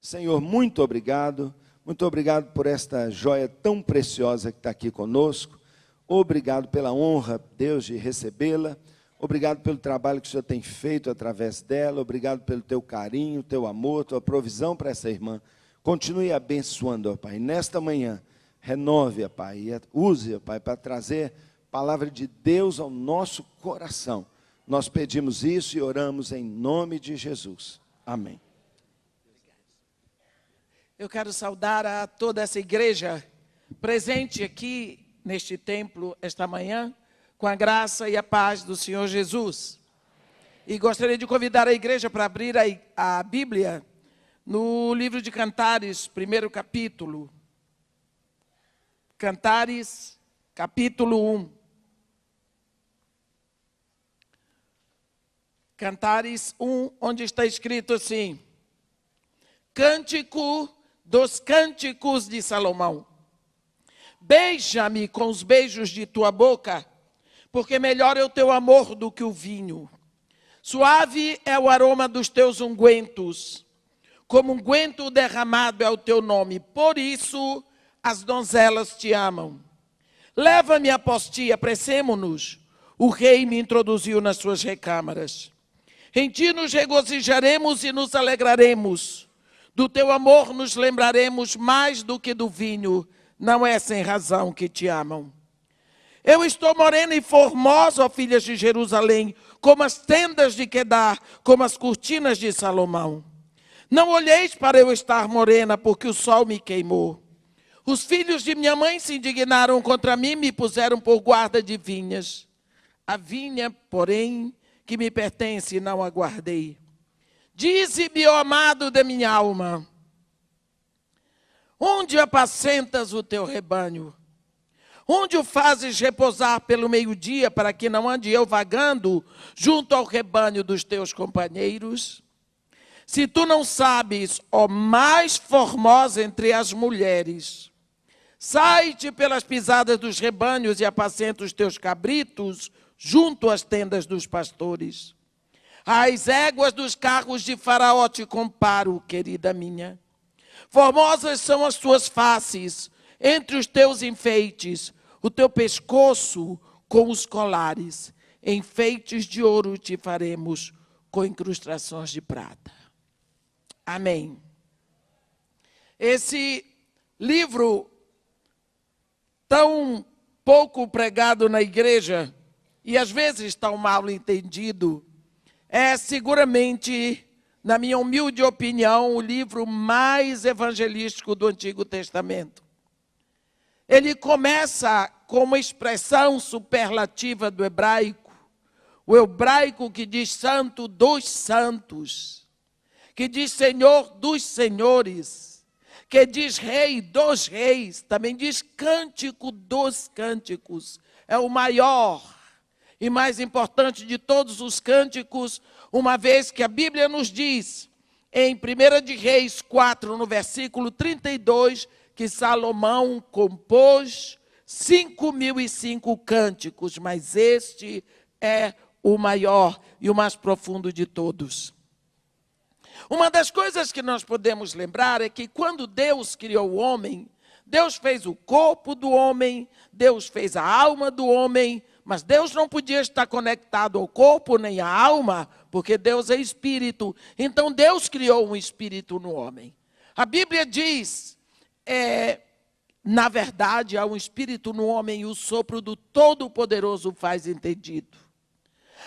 Senhor, muito obrigado por esta joia tão preciosa que está aqui conosco. Obrigado pela honra, Deus, de recebê-la. Obrigado pelo trabalho que o Senhor tem feito através dela. Obrigado pelo teu carinho, teu amor, tua provisão para essa irmã. Continue abençoando, ó Pai. Nesta manhã, renove, ó Pai, e use, ó Pai, para trazer palavra de Deus ao nosso coração. Nós pedimos isso e oramos em nome de Jesus. Amém. Eu quero saudar a toda essa igreja presente aqui neste templo esta manhã, com a graça e a paz do Senhor Jesus. E gostaria de convidar a igreja para abrir a Bíblia no livro de Cantares, primeiro capítulo. Cantares, capítulo 1. Cantares 1, onde está escrito assim: Cântico dos cânticos de Salomão. Beija-me com os beijos de tua boca, porque melhor é o teu amor do que o vinho. Suave é o aroma dos teus ungüentos, como unguento derramado é o teu nome. Por isso as donzelas te amam. Leva-me à postia, apressemo-nos. O rei me introduziu nas suas recâmaras. Em ti nos regozijaremos e nos alegraremos. Do teu amor nos lembraremos mais do que do vinho. Não é sem razão que te amam. Eu estou morena e formosa, ó filhas de Jerusalém, como as tendas de Quedar, como as cortinas de Salomão. Não olheis para eu estar morena, porque o sol me queimou. Os filhos de minha mãe se indignaram contra mim e me puseram por guarda de vinhas. A vinha, porém, que me pertence, não a guardei. Dize-me, ó amado da minha alma, onde apacentas o teu rebanho? Onde o fazes repousar pelo meio-dia, para que não ande eu vagando junto ao rebanho dos teus companheiros? Se tu não sabes, ó mais formosa entre as mulheres, sai-te pelas pisadas dos rebanhos e apacenta os teus cabritos junto às tendas dos pastores. As éguas dos carros de Faraó te comparo, querida minha. Formosas são as tuas faces, entre os teus enfeites, o teu pescoço com os colares. Enfeites de ouro te faremos, com incrustações de prata. Amém. Esse livro, tão pouco pregado na igreja, e às vezes tão mal entendido, é seguramente, na minha humilde opinião, o livro mais evangelístico do Antigo Testamento. Ele começa com uma expressão superlativa do hebraico, o hebraico que diz santo dos santos, que diz senhor dos senhores, que diz rei dos reis, também diz cântico dos cânticos. É o maior e mais importante de todos os cânticos, uma vez que a Bíblia nos diz, em 1 de Reis 4, no versículo 32, que Salomão compôs 5.005 cânticos, mas este é o maior e o mais profundo de todos. Uma das coisas que nós podemos lembrar é que quando Deus criou o homem, Deus fez o corpo do homem, Deus fez a alma do homem, mas Deus não podia estar conectado ao corpo nem à alma, porque Deus é espírito. Então Deus criou um espírito no homem. A Bíblia diz, na verdade, há um espírito no homem e o sopro do Todo-Poderoso faz entendido.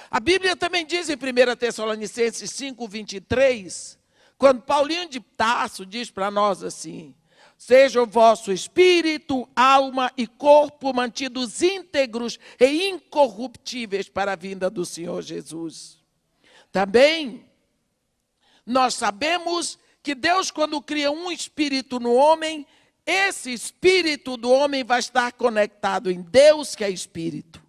A Bíblia também diz em 1 Tessalonicenses 5, 23, quando Paulinho de Tarso diz para nós assim: seja o vosso espírito, alma e corpo mantidos íntegros e incorruptíveis para a vinda do Senhor Jesus. Também, nós sabemos que Deus, quando cria um espírito no homem, esse espírito do homem vai estar conectado em Deus, que é espírito.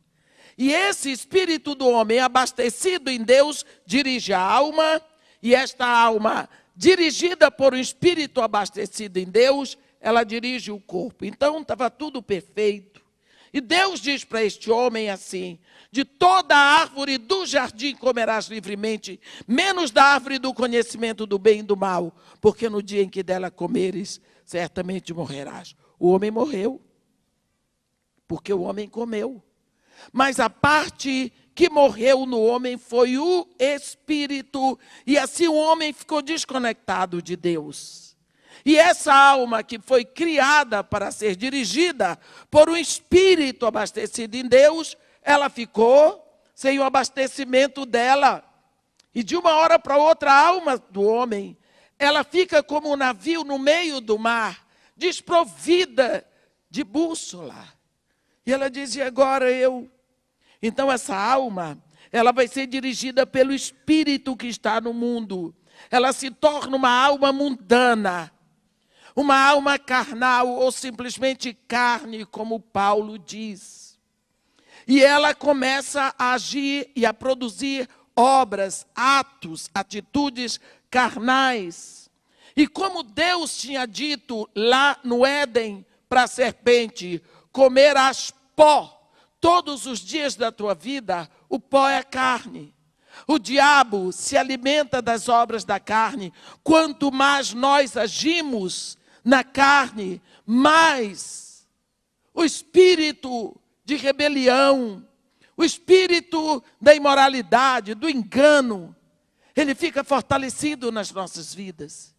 E esse espírito do homem, abastecido em Deus, dirige a alma, e esta alma, dirigida por um espírito abastecido em Deus, ela dirige o corpo. Então, estava tudo perfeito. E Deus diz para este homem assim: de toda a árvore do jardim comerás livremente, menos da árvore do conhecimento do bem e do mal, porque no dia em que dela comeres, certamente morrerás. O homem morreu, porque o homem comeu. Mas a parte que morreu no homem foi o espírito, e assim o homem ficou desconectado de Deus. E essa alma que foi criada para ser dirigida por um espírito abastecido em Deus, ela ficou sem o abastecimento dela. E de uma hora para outra, a alma do homem, ela fica como um navio no meio do mar, desprovida de bússola. E ela diz: e agora eu? Então essa alma, ela vai ser dirigida pelo espírito que está no mundo. Ela se torna uma alma mundana, uma alma carnal, ou simplesmente carne, como Paulo diz. E ela começa a agir e a produzir obras, atos, atitudes carnais. E como Deus tinha dito lá no Éden para a serpente: comerás pó todos os dias da tua vida, o pó é carne. O diabo se alimenta das obras da carne. Quanto mais nós agimos na carne, mais o espírito de rebelião, o espírito da imoralidade, do engano, ele fica fortalecido nas nossas vidas.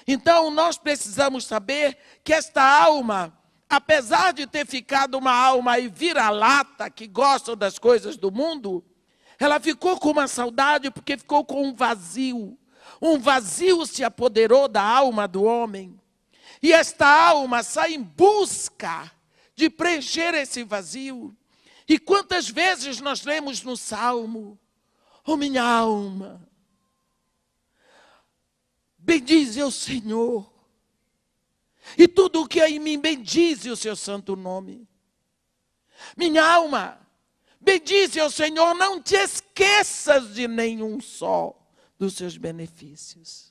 Então nós precisamos saber que esta alma, apesar de ter ficado uma alma aí vira-lata, que gosta das coisas do mundo, ela ficou com uma saudade porque ficou com um vazio. Um vazio se apoderou da alma do homem. E esta alma sai em busca de preencher esse vazio. E quantas vezes nós lemos no Salmo: oh minha alma, bendize o Senhor, e tudo o que há em mim bendize o seu santo nome. Minha alma, bendize o Senhor, não te esqueças de nenhum só dos seus benefícios.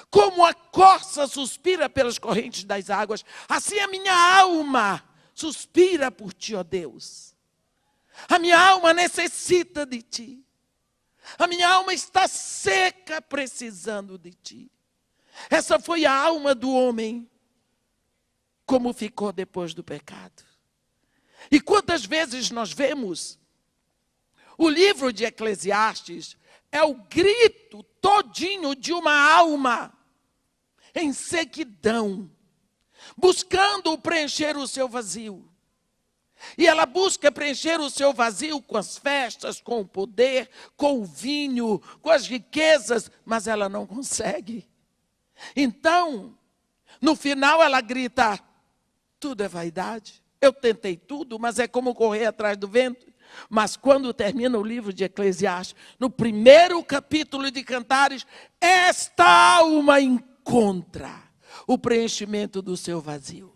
Como a corça suspira pelas correntes das águas, assim a minha alma suspira por ti, ó Deus. A minha alma necessita de ti. A minha alma está seca, precisando de ti. Essa foi a alma do homem, como ficou depois do pecado. E quantas vezes nós vemos o livro de Eclesiastes, é o grito todinho de uma alma em sequidão, buscando preencher o seu vazio. E ela busca preencher o seu vazio com as festas, com o poder, com o vinho, com as riquezas, mas ela não consegue. Então, no final ela grita: tudo é vaidade. Eu tentei tudo, mas é como correr atrás do vento. Mas quando termina o livro de Eclesiastes, no primeiro capítulo de Cantares, esta alma encontra o preenchimento do seu vazio.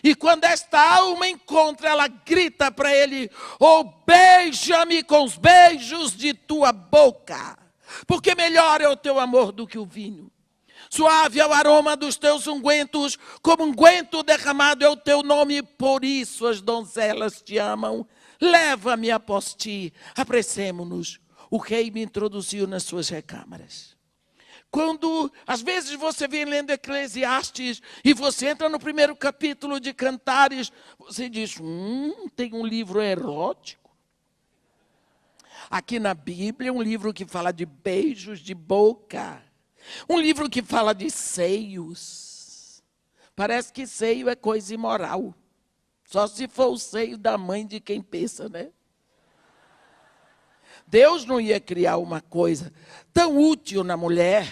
E quando esta alma encontra, ela grita para ele: oh, beija-me com os beijos de tua boca, porque melhor é o teu amor do que o vinho. Suave é o aroma dos teus ungüentos, como unguento derramado é o teu nome, por isso as donzelas te amam. Leva-me após ti, apressemo-nos. O rei me introduziu nas suas recâmaras. Quando, às vezes, você vem lendo Eclesiastes e você entra no primeiro capítulo de Cantares, você diz: tem um livro erótico. Aqui na Bíblia, um livro que fala de beijos de boca. Um livro que fala de seios. Parece que seio é coisa imoral. Só se for o seio da mãe de quem pensa, né? Deus não ia criar uma coisa tão útil na mulher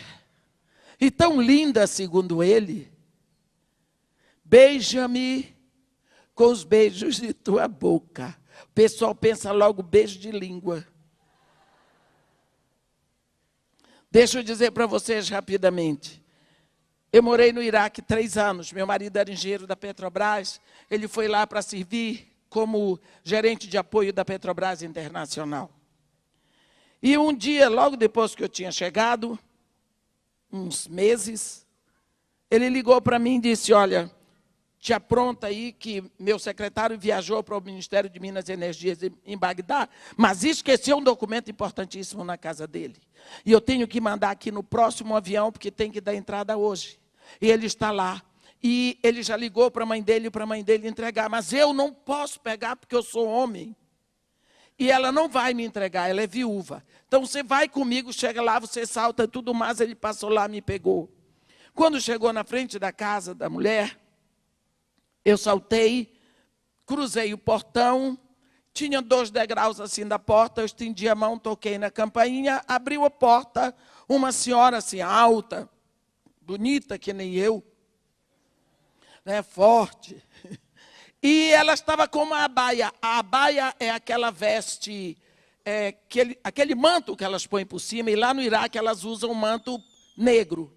e tão linda, segundo ele. Beija-me com os beijos de tua boca. O pessoal pensa logo beijo de língua. Deixa eu dizer para vocês rapidamente. Eu morei no Iraque 3 anos. Meu marido era engenheiro da Petrobras. Ele foi lá para servir como gerente de apoio da Petrobras Internacional. E um dia, logo depois que eu tinha chegado, uns meses, ele ligou para mim e disse: olha, te apronta aí que meu secretário viajou para o Ministério de Minas e Energias em Bagdá, mas esqueceu um documento importantíssimo na casa dele. E eu tenho que mandar aqui no próximo avião, porque tem que dar entrada hoje. E ele está lá. E ele já ligou para a mãe dele entregar. Mas eu não posso pegar porque eu sou homem. E ela não vai me entregar, ela é viúva. Então você vai comigo, chega lá, você salta e tudo mais. Ele passou lá, me pegou. Quando chegou na frente da casa da mulher, eu saltei, cruzei o portão, tinha 2 degraus assim da porta, eu estendi a mão, toquei na campainha, abriu a porta, uma senhora assim alta, bonita que nem eu, né, forte. E ela estava com uma abaia. A abaia é aquela veste, aquele manto que elas põem por cima, e lá no Iraque elas usam um manto negro.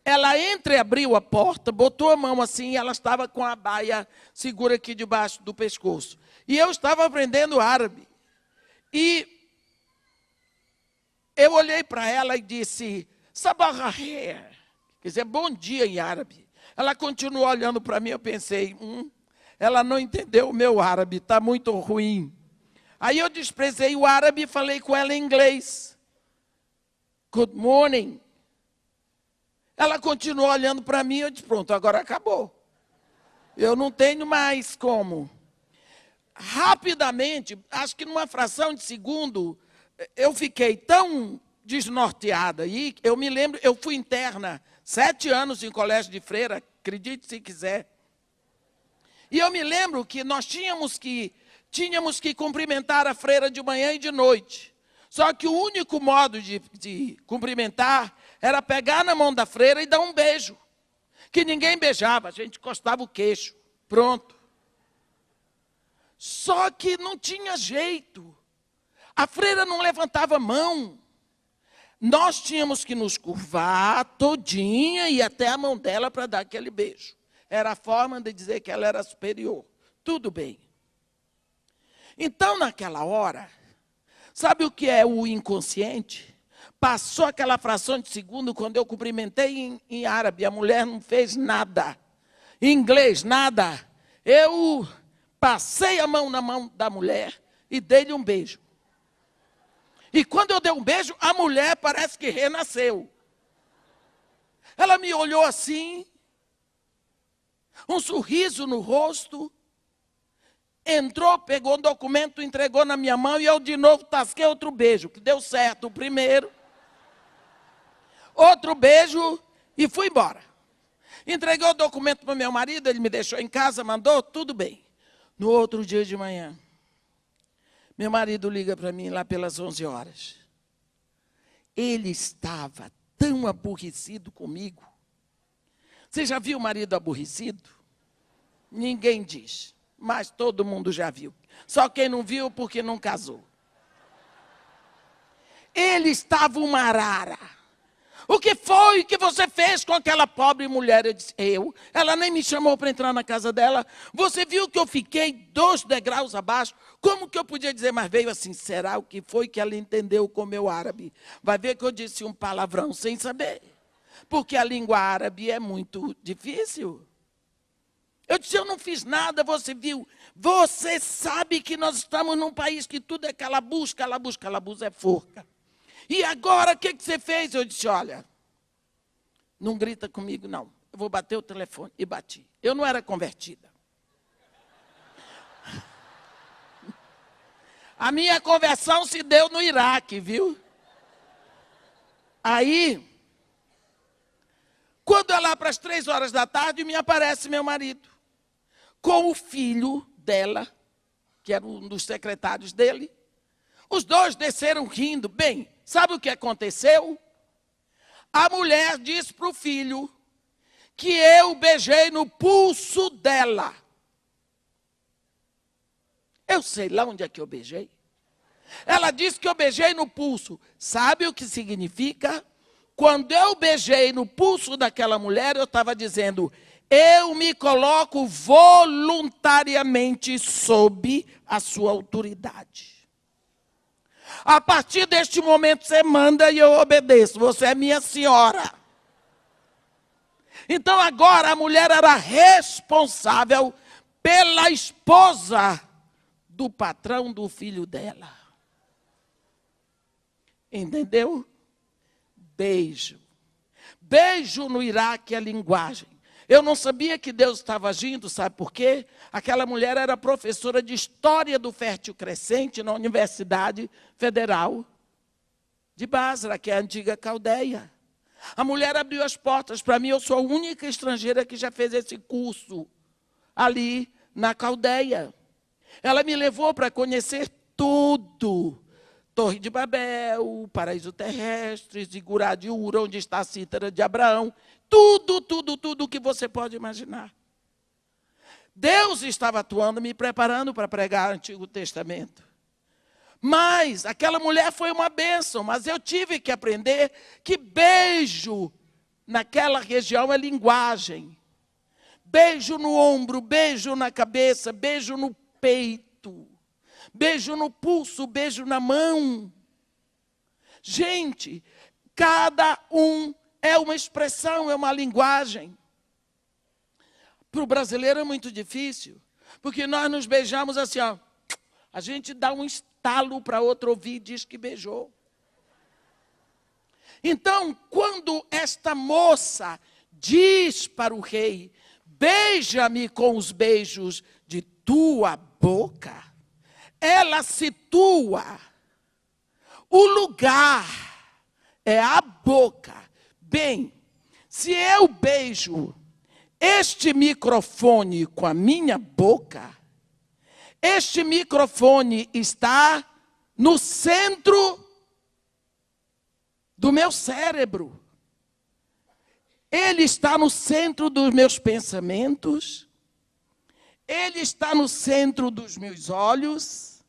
Ela entreabriu a porta, botou a mão assim, e ela estava com a abaia segura aqui debaixo do pescoço. E eu estava aprendendo árabe. E eu olhei para ela e disse, Sabah al-khair, quer dizer, bom dia em árabe. Ela continuou olhando para mim, eu pensei, ela não entendeu o meu árabe, está muito ruim. Aí eu desprezei o árabe e falei com ela em inglês. Good morning. Ela continuou olhando para mim e eu disse, pronto, agora acabou. Eu não tenho mais como. Rapidamente, acho que numa fração de segundo, eu fiquei tão desnorteada. E eu me lembro, eu fui interna 7 anos em colégio de freira, acredite se quiser. E eu me lembro que nós tínhamos que cumprimentar a freira de manhã e de noite. Só que o único modo de cumprimentar era pegar na mão da freira e dar um beijo. Que ninguém beijava, a gente encostava o queixo. Pronto. Só que não tinha jeito. A freira não levantava a mão. Nós tínhamos que nos curvar todinha e até a mão dela para dar aquele beijo. Era a forma de dizer que ela era superior. Tudo bem. Então, naquela hora, sabe o que é o inconsciente? Passou aquela fração de segundo, quando eu cumprimentei em árabe, a mulher não fez nada. Em inglês, nada. Eu passei a mão na mão da mulher e dei-lhe um beijo. E quando eu dei um beijo, a mulher parece que renasceu. Ela me olhou assim, um sorriso no rosto, entrou, pegou um documento, entregou na minha mão e eu de novo tasquei outro beijo, que deu certo o primeiro. Outro beijo e fui embora. Entreguei o documento para o meu marido, ele me deixou em casa, mandou, tudo bem. No outro dia de manhã, meu marido liga para mim lá pelas 11 horas. Ele estava tão aborrecido comigo. Você já viu o marido aborrecido? Ninguém diz, mas todo mundo já viu. Só quem não viu porque não casou. Ele estava uma arara. O que foi que você fez com aquela pobre mulher? Eu disse, ela nem me chamou para entrar na casa dela. Você viu que eu fiquei 2 degraus abaixo? Como que eu podia dizer, mas veio assim, será o que foi que ela entendeu com o meu árabe? Vai ver que eu disse um palavrão sem saber. Porque a língua árabe é muito difícil. Eu disse, eu não fiz nada, você viu? Você sabe que nós estamos num país que tudo é calabuz, calabuz, calabuz é forca. E agora, o que você fez? Eu disse, olha, não grita comigo, não. Eu vou bater o telefone. E bati. Eu não era convertida. A minha conversão se deu no Iraque, viu? Aí, quando é lá para as 3 horas da tarde, me aparece meu marido, com o filho dela, que era um dos secretários dele. Os 2 desceram rindo. Bem, sabe o que aconteceu? A mulher disse para o filho que eu beijei no pulso dela. Eu sei lá onde é que eu beijei. Ela disse que eu beijei no pulso. Sabe o que significa? Quando eu beijei no pulso daquela mulher, eu estava dizendo, eu me coloco voluntariamente sob a sua autoridade. A partir deste momento você manda e eu obedeço. Você é minha senhora. Então agora a mulher era responsável pela esposa do patrão do filho dela. Entendeu? Beijo. Beijo no Iraque é a linguagem. Eu não sabia que Deus estava agindo, sabe por quê? Aquela mulher era professora de História do Fértil Crescente na Universidade Federal de Basra, que é a antiga Caldeia. A mulher abriu as portas para mim, eu sou a única estrangeira que já fez esse curso ali na Caldeia. Ela me levou para conhecer tudo. Torre de Babel, Paraíso Terrestre, Zigurá de Ura, onde está a cítara de Abraão. Tudo que você pode imaginar. Deus estava atuando, me preparando para pregar o Antigo Testamento. Mas aquela mulher foi uma bênção, mas eu tive que aprender que beijo naquela região é linguagem. Beijo no ombro, beijo na cabeça, beijo no peito, beijo no pulso, beijo na mão. Gente, cada um é uma expressão, é uma linguagem. Para o brasileiro é muito difícil, porque nós nos beijamos assim, ó. A gente dá um estalo para outro ouvir e diz que beijou. Então, quando esta moça diz para o rei, beija-me com os beijos de tua boca, ela situa o lugar, é a boca. Bem, se eu beijo este microfone com a minha boca, este microfone está no centro do meu cérebro. Ele está no centro dos meus pensamentos. Ele está no centro dos meus olhos,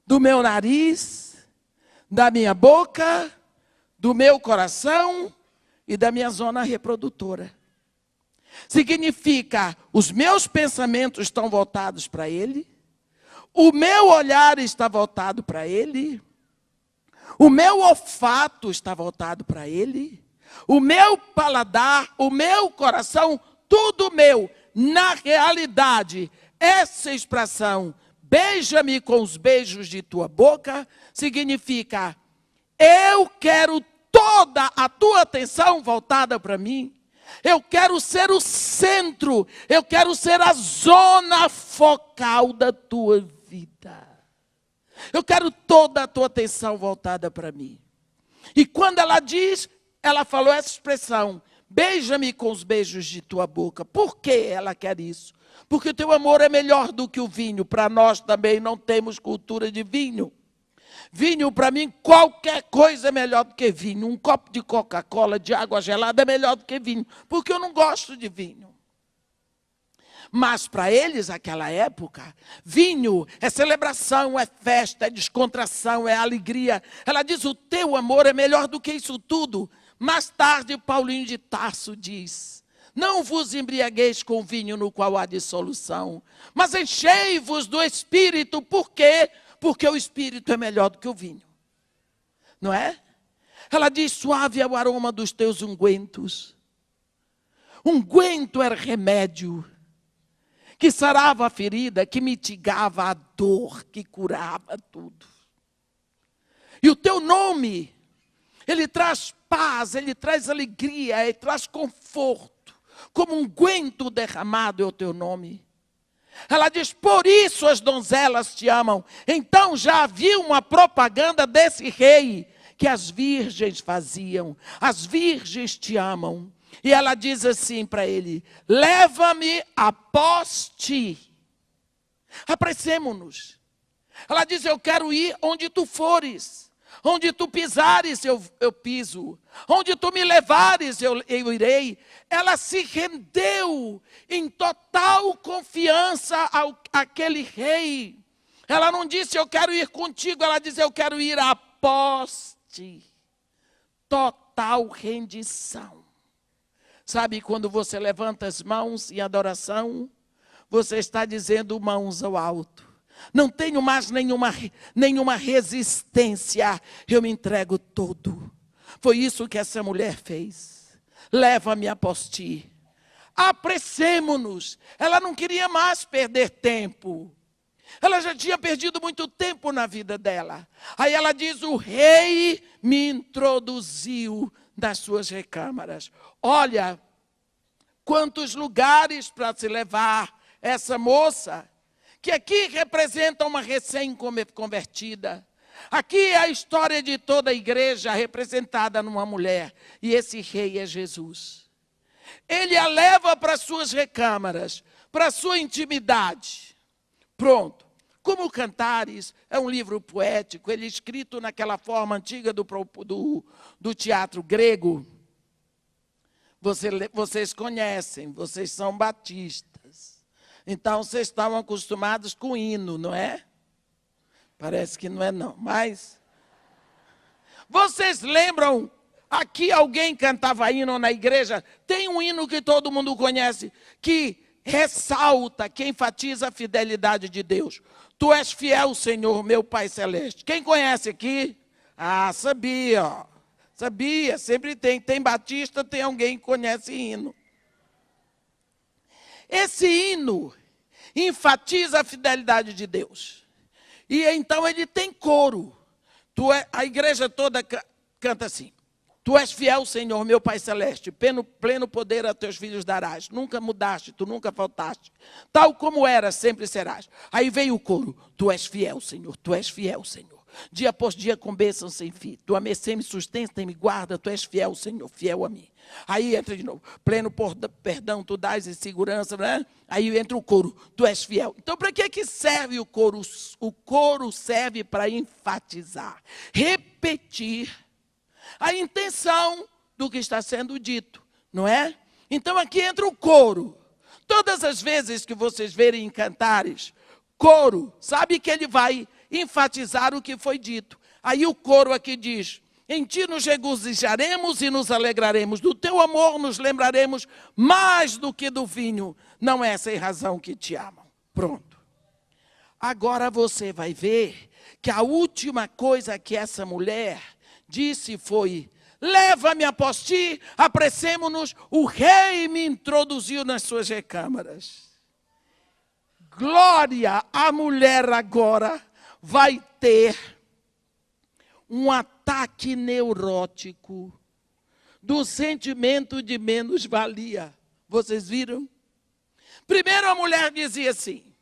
do meu nariz, da minha boca, do meu coração e da minha zona reprodutora. Significa, os meus pensamentos estão voltados para ele, o meu olhar está voltado para ele, o meu olfato está voltado para ele, o meu paladar, o meu coração, tudo meu. Na realidade, essa expressão, beija-me com os beijos de tua boca, significa, eu quero toda a tua atenção voltada para mim. Eu quero ser o centro, eu quero ser a zona focal da tua vida. Eu quero toda a tua atenção voltada para mim. E quando ela diz, ela falou essa expressão, beija-me com os beijos de tua boca. Por que ela quer isso? Porque o teu amor é melhor do que o vinho. Para nós também não temos cultura de vinho. Vinho, para mim, qualquer coisa é melhor do que vinho. Um copo de Coca-Cola, de água gelada, é melhor do que vinho. Porque eu não gosto de vinho. Mas para eles, naquela época, vinho é celebração, é festa, é descontração, é alegria. Ela diz, o teu amor é melhor do que isso tudo. Mais tarde, Paulinho de Tarso diz, não vos embriagueis com vinho no qual há dissolução, mas enchei-vos do Espírito. Por quê? Porque o Espírito é melhor do que o vinho. Não é? Ela diz, suave é o aroma dos teus ungüentos. Unguento era remédio que sarava a ferida, que mitigava a dor, que curava tudo. E o teu nome, ele traz paz, ele traz alegria, ele traz conforto. Como unguento derramado é o teu nome. Ela diz, por isso as donzelas te amam. Então já havia uma propaganda desse rei que as virgens faziam. As virgens te amam. E ela diz assim para ele, leva-me após ti. Apressemo-nos. Ela diz, eu quero ir onde tu fores. Onde tu pisares, eu piso. Onde tu me levares, eu irei. Ela se rendeu em total confiança àquele rei. Ela não disse, eu quero ir contigo. Ela disse, eu quero ir após ti. Total rendição. Sabe quando você levanta as mãos em adoração? Você está dizendo mãos ao alto. Não tenho mais nenhuma resistência. Eu me entrego todo. Foi isso que essa mulher fez. Leva-me após ti. apressemo-nos. Ela não queria mais perder tempo. Ela já tinha perdido muito tempo na vida dela. Aí ela diz, o rei me introduziu nas suas recâmaras. Olha, quantos lugares para se levar essa moça, que aqui representa uma recém-convertida. Aqui é a história de toda a igreja representada numa mulher. E esse rei é Jesus. Ele a leva para suas recâmaras, para sua intimidade. Pronto. Como Cantares é um livro poético, ele é escrito naquela forma antiga do teatro grego. Vocês conhecem, vocês são batistas. Então, vocês estão acostumados com hino, não é? Parece que não é não, mas... Vocês lembram, aqui alguém cantava hino na igreja? Tem um hino que todo mundo conhece, que ressalta, que enfatiza a fidelidade de Deus. Tu és fiel, Senhor, meu Pai Celeste. Quem conhece aqui? Ah, sabia, ó. Sabia, sempre tem. Tem batista, tem alguém que conhece hino. Esse hino enfatiza a fidelidade de Deus. E então ele tem coro. A igreja toda canta assim. Tu és fiel, Senhor, meu Pai Celeste, pleno poder a teus filhos darás. Nunca mudaste, tu nunca faltaste. Tal como eras, sempre serás. Aí vem o coro. Tu és fiel, Senhor, tu és fiel, Senhor. Dia após dia com bênção sem fim. Tua mercê me sustenta e me guarda, tu és fiel, Senhor, fiel a mim. Aí entra de novo. Pleno perdão, tu dás em segurança, né? Aí entra o coro. Tu és fiel. Então, para que serve o coro? O coro serve para enfatizar, repetir a intenção do que está sendo dito, não é? Então aqui entra o coro. Todas as vezes que vocês verem em Cantares, coro, sabe que ele vai enfatizar o que foi dito. Aí o coro aqui diz, em ti nos regozijaremos e nos alegraremos, do teu amor nos lembraremos mais do que do vinho, não é sem razão que te amam. Pronto. Agora você vai ver que a última coisa que essa mulher disse foi, leva-me após ti, apressemo-nos, o rei me introduziu nas suas recâmaras. Glória, a mulher agora vai ter um ataque neurótico do sentimento de menos-valia. Vocês viram? Primeiro a mulher dizia assim,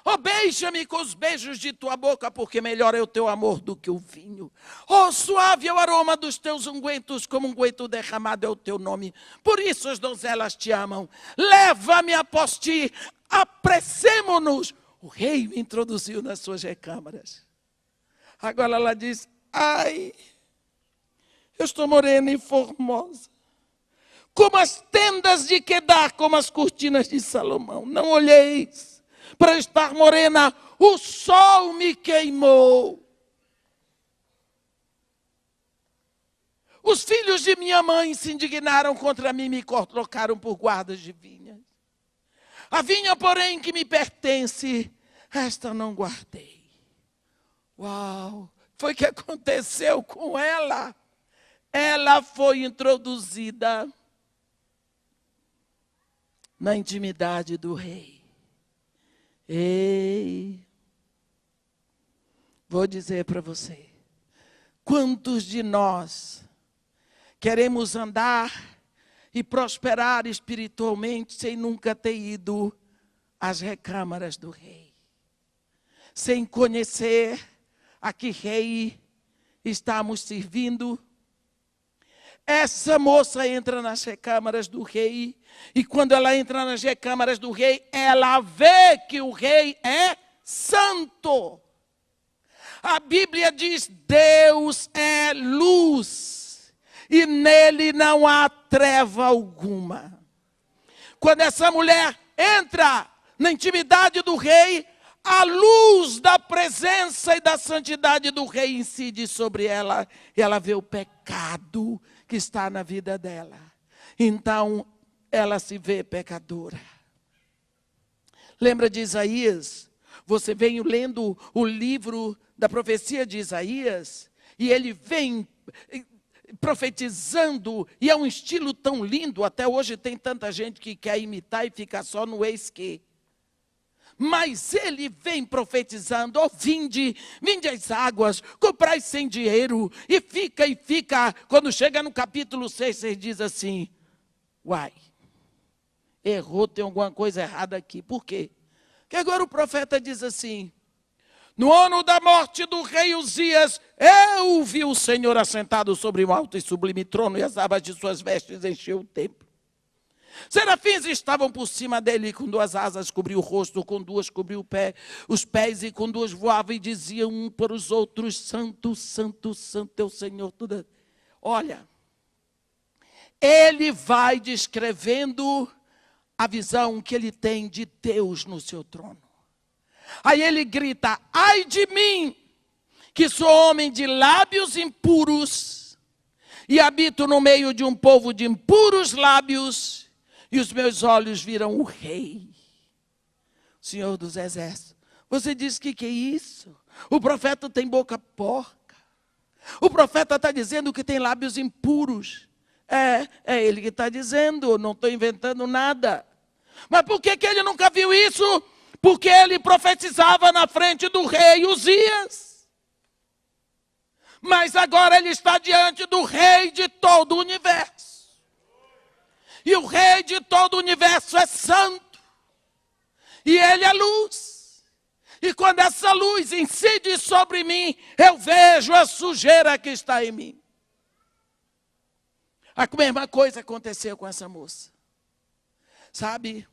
oh, beija-me com os beijos de tua boca, porque melhor é o teu amor do que o vinho. Oh, suave é o aroma dos teus ungüentos, como unguento derramado é o teu nome. Por isso as donzelas te amam. Leva-me após ti, apressemo-nos. O rei me introduziu nas suas recâmaras. Agora ela diz, ai, eu estou morena e formosa, como as tendas de Quedar, como as cortinas de Salomão. Não olheis para estar morena, o sol me queimou. Os filhos de minha mãe se indignaram contra mim e me colocaram por guardas de vinhas. A vinha, porém, que me pertence, esta não guardei. Uau! Foi o que aconteceu com ela. Ela foi introduzida na intimidade do rei. Ei, vou dizer para você, quantos de nós queremos andar e prosperar espiritualmente sem nunca ter ido às recâmaras do rei, sem conhecer a que rei estamos servindo? Essa moça entra nas recâmaras do rei, e quando ela entra nas recâmaras do rei, ela vê que o rei é santo. A Bíblia diz, Deus é luz, e nele não há treva alguma. Quando essa mulher entra na intimidade do rei, a luz da presença e da santidade do rei incide sobre ela, e ela vê o pecado que está na vida dela. Então, ela se vê pecadora. Lembra de Isaías? Você vem lendo o livro da profecia de Isaías, e ele vem profetizando, e é um estilo tão lindo, até hoje tem tanta gente que quer imitar e fica só no eis que. Mas ele vem profetizando, ó, vinde as águas, comprai sem dinheiro, e fica. Quando chega no capítulo 6, ele diz assim, uai, errou, tem alguma coisa errada aqui. Por quê? Porque agora o profeta diz assim, no ano da morte do rei Uzias, eu vi o Senhor assentado sobre um alto e sublime trono, e as abas de suas vestes encheu o templo. Serafins estavam por cima dele, com 2 asas cobriu o rosto, com 2 cobriu os pés, e com 2 voavam e diziam um para os outros, santo, santo, santo é o Senhor. Olha, ele vai descrevendo a visão que ele tem de Deus no seu trono. Aí ele grita, ai de mim, que sou homem de lábios impuros, e habito no meio de um povo de impuros lábios, e os meus olhos viram o rei, o Senhor dos exércitos. Você diz que é isso? O profeta tem boca porca. O profeta está dizendo que tem lábios impuros. É ele que está dizendo, não estou inventando nada. Mas por que ele nunca viu isso? Porque ele profetizava na frente do rei Uzias. Mas agora ele está diante do rei de todo o universo. E o rei de todo o universo é santo. E ele é luz. E quando essa luz incide sobre mim, eu vejo a sujeira que está em mim. A mesma coisa aconteceu com essa moça. Sabe?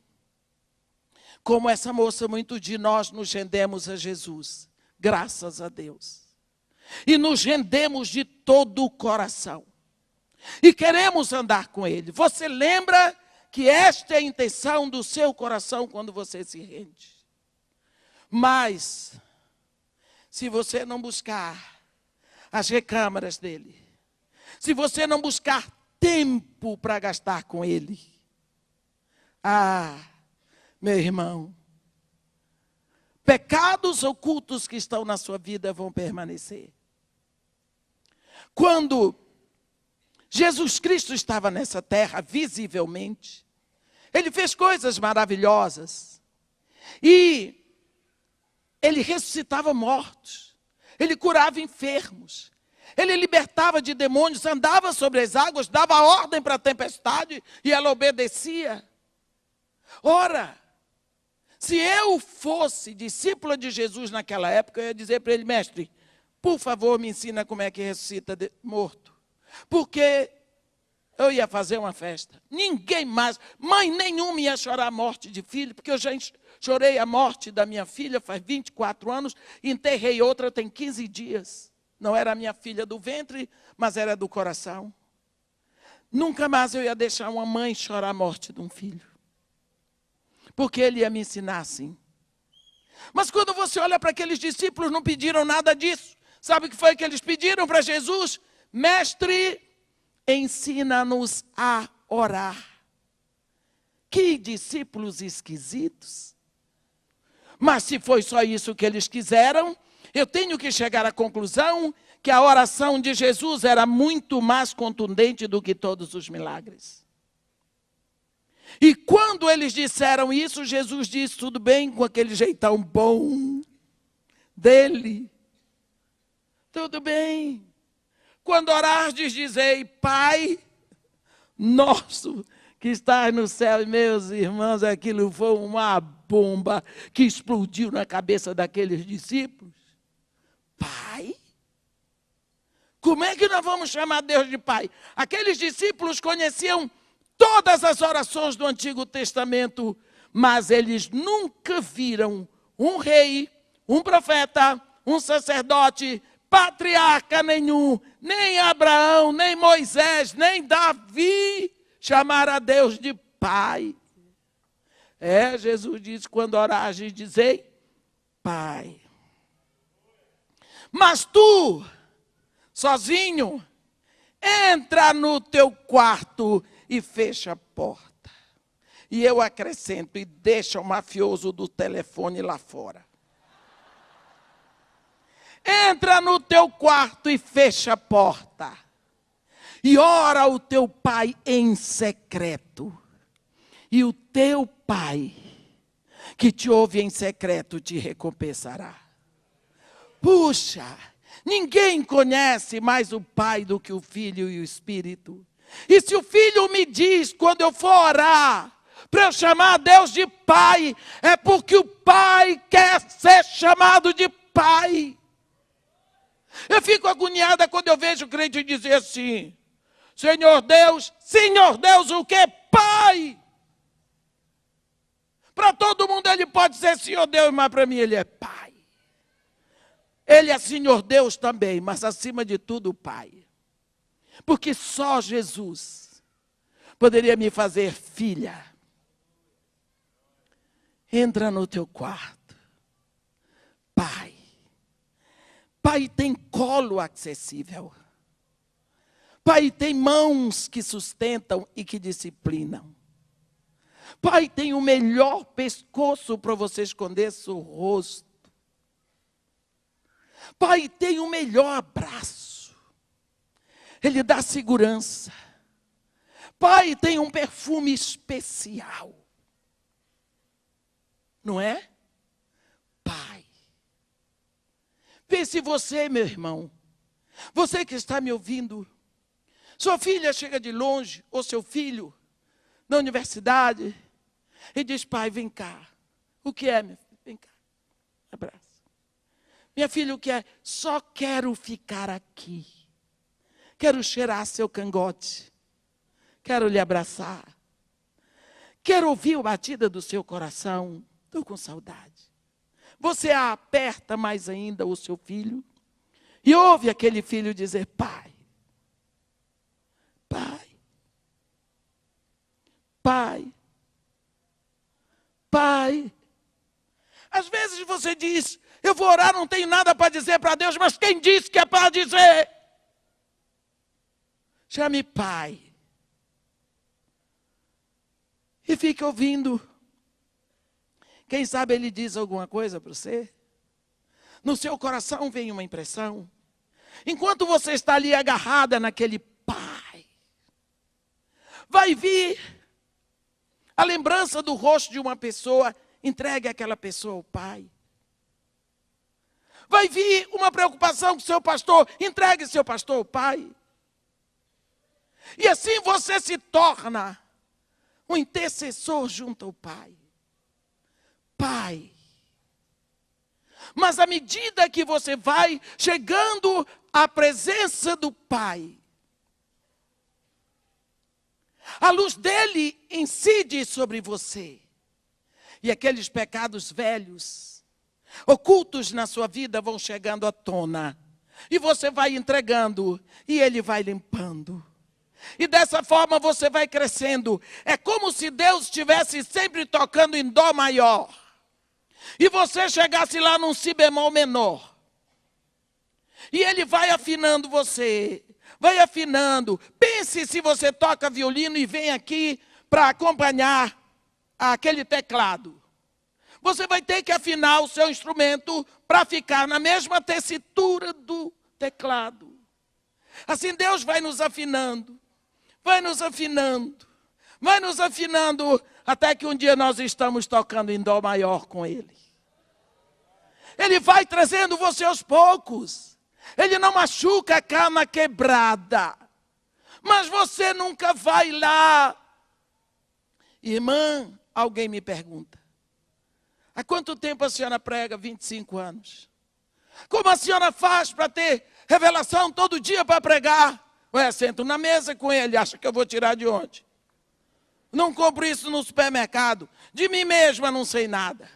Como essa moça, muitos de nós nos rendemos a Jesus. Graças a Deus. E nos rendemos de todo o coração. E queremos andar com Ele. Você lembra que esta é a intenção do seu coração quando você se rende. Mas, se você não buscar as recâmaras dEle, se você não buscar tempo para gastar com Ele, meu irmão, pecados ocultos que estão na sua vida vão permanecer. Quando Jesus Cristo estava nessa terra, visivelmente, ele fez coisas maravilhosas. E ele ressuscitava mortos. Ele curava enfermos. Ele libertava de demônios, andava sobre as águas, dava ordem para a tempestade e ela obedecia. Ora, se eu fosse discípula de Jesus naquela época, eu ia dizer para ele, mestre, por favor, me ensina como é que ressuscita morto. Porque eu ia fazer uma festa. Ninguém mais, mãe nenhuma ia chorar a morte de filho, porque eu já chorei a morte da minha filha faz 24 anos, enterrei outra tem 15 dias. Não era a minha filha do ventre, mas era do coração. Nunca mais eu ia deixar uma mãe chorar a morte de um filho. Porque ele ia me ensinar assim. Mas quando você olha para aqueles discípulos, não pediram nada disso. Sabe o que foi que eles pediram para Jesus? Mestre, ensina-nos a orar. Que discípulos esquisitos. Mas se foi só isso que eles quiseram, eu tenho que chegar à conclusão que a oração de Jesus era muito mais contundente do que todos os milagres. E quando eles disseram isso, Jesus disse, tudo bem, com aquele jeitão bom dele. Tudo bem. Quando orardes, dizei, Pai nosso que estás no céu. E meus irmãos, aquilo foi uma bomba que explodiu na cabeça daqueles discípulos. Pai? Como é que nós vamos chamar Deus de Pai? Aqueles discípulos conheciam todas as orações do Antigo Testamento, mas eles nunca viram um rei, um profeta, um sacerdote, patriarca nenhum, nem Abraão, nem Moisés, nem Davi, chamar a Deus de Pai. Jesus disse, quando orares, dizei, Pai. Mas tu, sozinho, entra no teu quarto e fecha a porta. E eu acrescento, e deixa o mafioso do telefone lá fora. Entra no teu quarto e fecha a porta. e ora ao teu pai em secreto, e o teu pai, que te ouve em secreto, te recompensará. Puxa, ninguém conhece mais o Pai do que o Filho e o Espírito. E se o Filho me diz, quando eu for orar, para eu chamar Deus de Pai, é porque o Pai quer ser chamado de Pai. Eu fico agoniada quando eu vejo o crente dizer assim: Senhor Deus, o que? Pai. Para todo mundo ele pode ser Senhor Deus, mas para mim ele é Pai. Ele é Senhor Deus também, mas acima de tudo Pai. Porque só Jesus poderia me fazer filha. Entra no teu quarto. Pai. Pai tem colo acessível. Pai tem mãos que sustentam e que disciplinam. Pai tem o melhor pescoço para você esconder seu rosto. Pai tem o melhor abraço. Ele dá segurança. Pai tem um perfume especial. Não é? Pai. Pense você, meu irmão. Você que está me ouvindo. Sua filha chega de longe, ou seu filho, na universidade, e diz: pai, vem cá. O que é, meu filho? Vem cá. Abraço. Minha filha, o que é? Só quero ficar aqui. Quero cheirar seu cangote. Quero lhe abraçar. Quero ouvir a batida do seu coração. Estou com saudade. Você aperta mais ainda o seu filho e ouve aquele filho dizer: pai, pai, pai, pai. Às vezes você diz: eu vou orar, não tenho nada para dizer para Deus, mas quem disse que é para dizer? Chame pai. E fique ouvindo. Quem sabe ele diz alguma coisa para você? No seu coração vem uma impressão. Enquanto você está ali agarrada naquele pai, vai vir a lembrança do rosto de uma pessoa. Entregue aquela pessoa ao pai. Vai vir uma preocupação com o seu pastor. Entregue seu pastor ao pai. E assim você se torna um intercessor junto ao pai. Pai. Mas à medida que você vai chegando à presença do pai, a luz dele incide sobre você. E aqueles pecados velhos, ocultos na sua vida, vão chegando à tona. E você vai entregando, e ele vai limpando. E dessa forma você vai crescendo. É como se Deus estivesse sempre tocando em dó maior. E você chegasse lá num si bemol menor. E ele vai afinando você. Vai afinando. Pense se você toca violino e vem aqui para acompanhar aquele teclado. Você vai ter que afinar o seu instrumento para ficar na mesma tessitura do teclado. Assim Deus vai nos afinando. Vai nos afinando. Vai nos afinando até que um dia nós estamos tocando em dó maior com ele. Ele vai trazendo você aos poucos. Ele não machuca a cana quebrada. Mas você nunca vai lá. Irmã, alguém me pergunta: há quanto tempo a senhora prega? 25 anos. Como a senhora faz para ter revelação todo dia para pregar? Ué, sento na mesa com ele, acha que eu vou tirar de onde? Não compro isso no supermercado. De mim mesma não sei nada.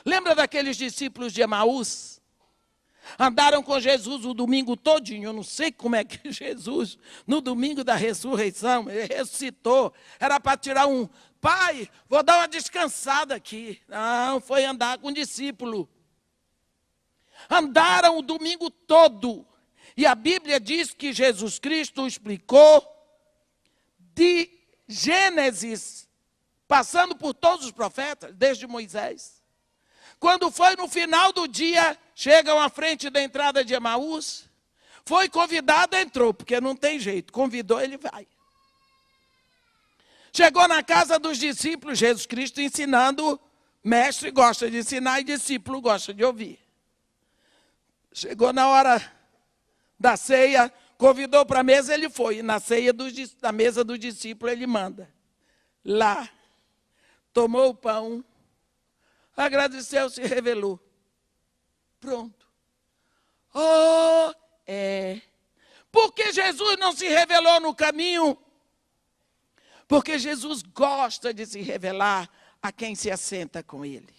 Lembra daqueles discípulos de Emaús? Andaram com Jesus o domingo todinho. Eu não sei como é que Jesus, no domingo da ressurreição, ele ressuscitou. Era para tirar um: pai, vou dar uma descansada aqui. Não, foi andar com o discípulo. Andaram o domingo todo. E a Bíblia diz que Jesus Cristo explicou de Gênesis, passando por todos os profetas, desde Moisés. Quando foi no final do dia, chegam à frente da entrada de Emaús, Foi convidado, entrou, porque não tem jeito. Convidou, ele vai. Chegou na casa dos discípulos, Jesus Cristo ensinando. Mestre gosta de ensinar e discípulo gosta de ouvir. Chegou na hora da ceia, convidou para a mesa, ele foi. E na ceia da mesa do discípulo, ele manda. Lá, tomou o pão, agradeceu, se revelou. Pronto. Oh, Por que Jesus não se revelou no caminho? Porque Jesus gosta de se revelar a quem se assenta com Ele.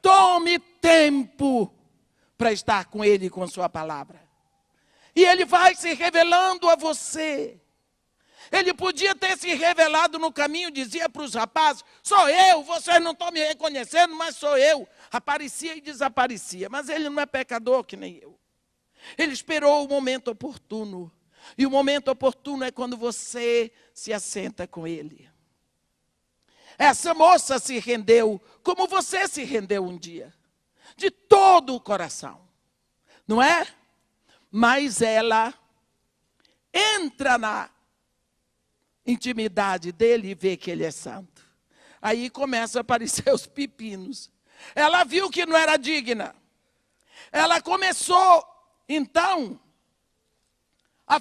Tome tempo para estar com Ele e com sua palavra. E Ele vai se revelando a você. Ele podia ter se revelado no caminho, dizia para os rapazes, sou eu, vocês não estão me reconhecendo, mas sou eu. Aparecia e desaparecia, mas Ele não é pecador que nem eu. Ele esperou o momento oportuno. E o momento oportuno é quando você se assenta com Ele. Essa moça se rendeu como você se rendeu um dia. De todo o coração. Não é? Mas ela entra na intimidade dele e vê que ele é santo. Aí começam a aparecer os pepinos. Ela viu que não era digna. Ela começou, então, a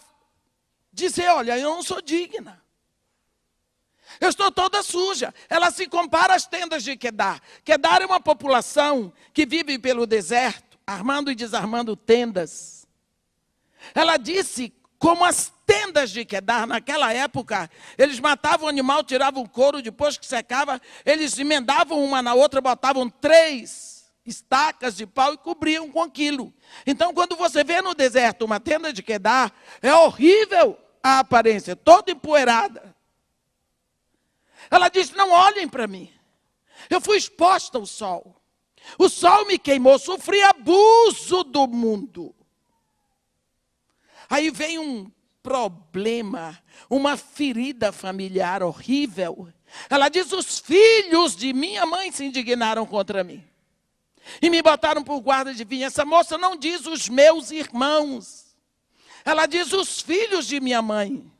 dizer, olha, eu não sou digna. Eu estou toda suja. Ela se compara às tendas de Quedar. Quedar é uma população que vive pelo deserto, armando e desarmando tendas. Ela disse, como as tendas de Quedar, naquela época, eles matavam o animal, tiravam o couro, depois que secava, eles emendavam uma na outra, botavam 3 estacas de pau e cobriam com aquilo. Então, quando você vê no deserto uma tenda de Quedar, é horrível a aparência, toda empoeirada. Ela disse, não olhem para mim. Eu fui exposta ao sol. O sol me queimou, sofri abuso do mundo. Aí vem um problema, uma ferida familiar horrível. Ela diz, os filhos de minha mãe se indignaram contra mim. E me botaram por guarda de vinha. Essa moça não diz os meus irmãos. Ela diz os filhos de minha mãe.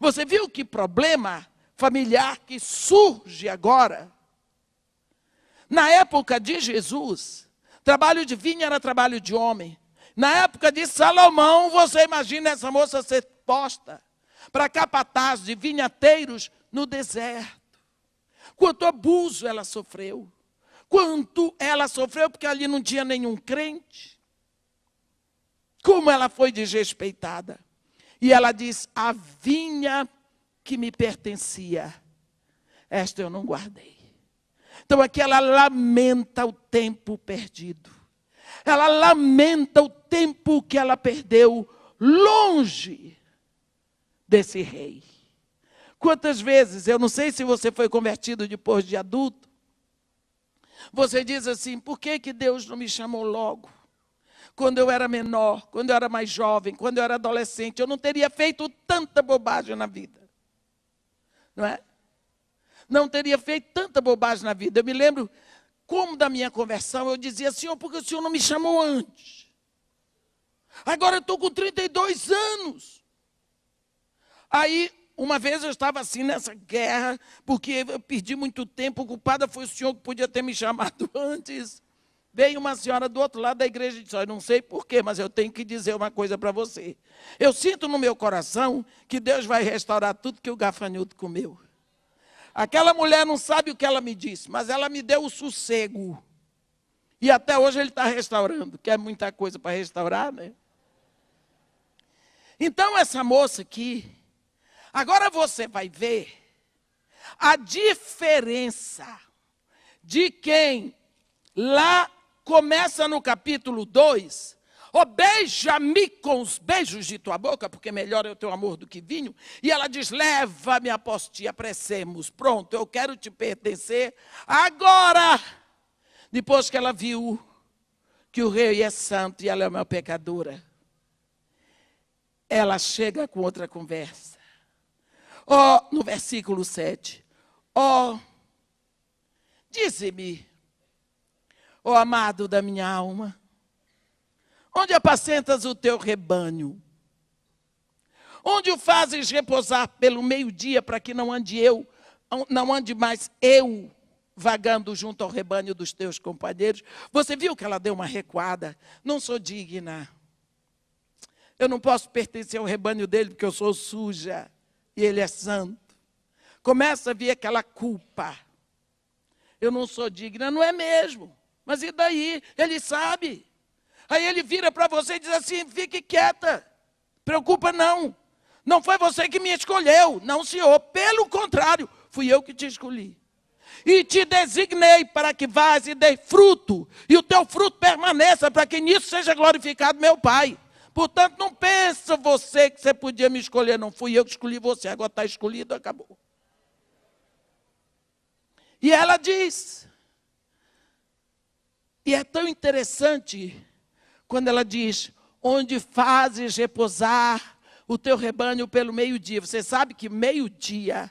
Você viu que problema familiar que surge agora? Na época de Jesus, trabalho de vinha era trabalho de homem. Na época de Salomão, você imagina essa moça ser posta para capataz de vinhateiros no deserto. Quanto abuso ela sofreu. Quanto ela sofreu, porque ali não tinha nenhum crente. Como ela foi desrespeitada. E ela diz, a vinha que me pertencia, esta eu não guardei. Então aqui ela lamenta o tempo perdido. Ela lamenta o tempo que ela perdeu longe desse rei. Quantas vezes, eu não sei se você foi convertido depois de adulto, você diz assim, por que que Deus não me chamou logo? Quando eu era menor, quando eu era mais jovem, quando eu era adolescente, eu não teria feito tanta bobagem na vida. Não é? Não teria feito tanta bobagem na vida. Eu me lembro, como da minha conversão, eu dizia, Senhor, por que o Senhor não me chamou antes? Agora eu estou com 32 anos. Aí, uma vez eu estava assim nessa guerra, porque eu perdi muito tempo, o culpado foi o Senhor que podia ter me chamado antes. Veio uma senhora do outro lado da igreja e disse, não sei porquê, mas eu tenho que dizer uma coisa para você. Eu sinto no meu coração que Deus vai restaurar tudo que o gafanhoto comeu. Aquela mulher não sabe o que ela me disse, mas ela me deu o sossego. E até hoje ele está restaurando, que é muita coisa para restaurar, né? Então essa moça aqui, agora você vai ver a diferença de quem lá começa no capítulo 2, beija-me com os beijos de tua boca, porque melhor é o teu amor do que vinho. E ela diz, leva-me após ti, apressemos. Pronto, eu quero te pertencer agora. Depois que ela viu que o rei é santo e ela é uma pecadora, ela chega com outra conversa. No versículo 7. Dize-me, amado da minha alma, Onde apacentas o teu rebanho? Onde o fazes repousar pelo meio-dia, para que não ande mais eu vagando junto ao rebanho dos teus companheiros? Você viu que ela deu uma recuada? Não sou digna. Eu não posso pertencer ao rebanho dele, porque eu sou suja e ele é santo. Começa a vir aquela culpa. Eu não sou digna, não é mesmo. Mas e daí? Ele sabe. Aí ele vira para você e diz assim: fique quieta, preocupa não. Não foi você que me escolheu, não, senhor. Pelo contrário, fui eu que te escolhi. E te designei para que vás e dê fruto, e o teu fruto permaneça, para que nisso seja glorificado meu Pai. Portanto, não pensa você que você podia me escolher, não. Fui eu que escolhi você, agora está escolhido, acabou. E ela diz, e é tão interessante, quando ela diz: onde fazes repousar o teu rebanho pelo meio-dia. Você sabe que meio-dia,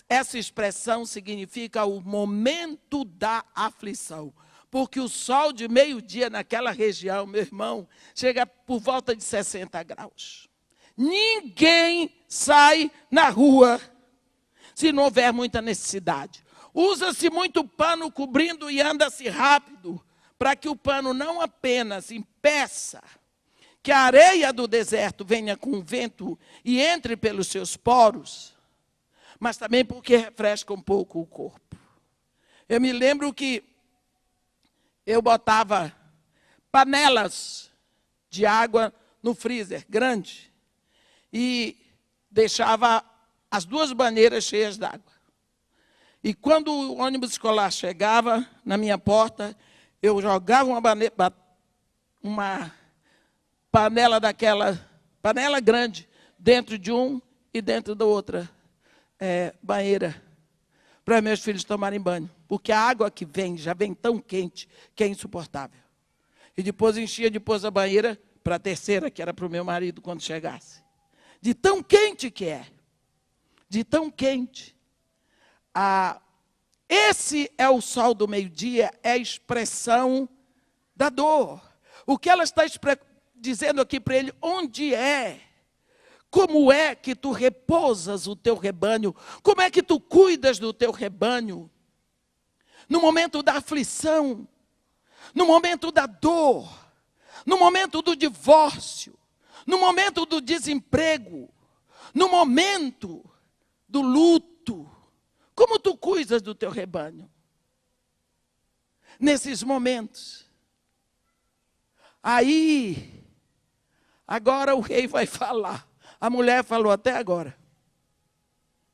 essa expressão significa o momento da aflição. Porque o sol de meio-dia naquela região, meu irmão, chega por volta de 60 graus. Ninguém sai na rua se não houver muita necessidade. Usa-se muito pano cobrindo e anda-se rápido, para que o pano não apenas impeça que a areia do deserto venha com o vento e entre pelos seus poros, mas também porque refresca um pouco o corpo. Eu me lembro que eu botava panelas de água no freezer grande e deixava as duas banheiras cheias d'água. E quando o ônibus escolar chegava na minha porta, eu jogava uma panela daquela, panela grande, dentro de um e dentro da outra banheira, para meus filhos tomarem banho. Porque a água que vem, já vem tão quente, que é insuportável. E depois enchia a banheira para a terceira, que era para o meu marido quando chegasse. De tão quente que é. De tão quente. Esse é o sol do meio-dia, é a expressão da dor. O que ela está dizendo aqui para ele: onde é? Como é que tu repousas o teu rebanho? Como é que tu cuidas do teu rebanho? No momento da aflição, no momento da dor, no momento do divórcio, no momento do desemprego, no momento do luto, como tu cuidas do teu rebanho? Nesses momentos. Aí, agora o rei vai falar. A mulher falou até agora,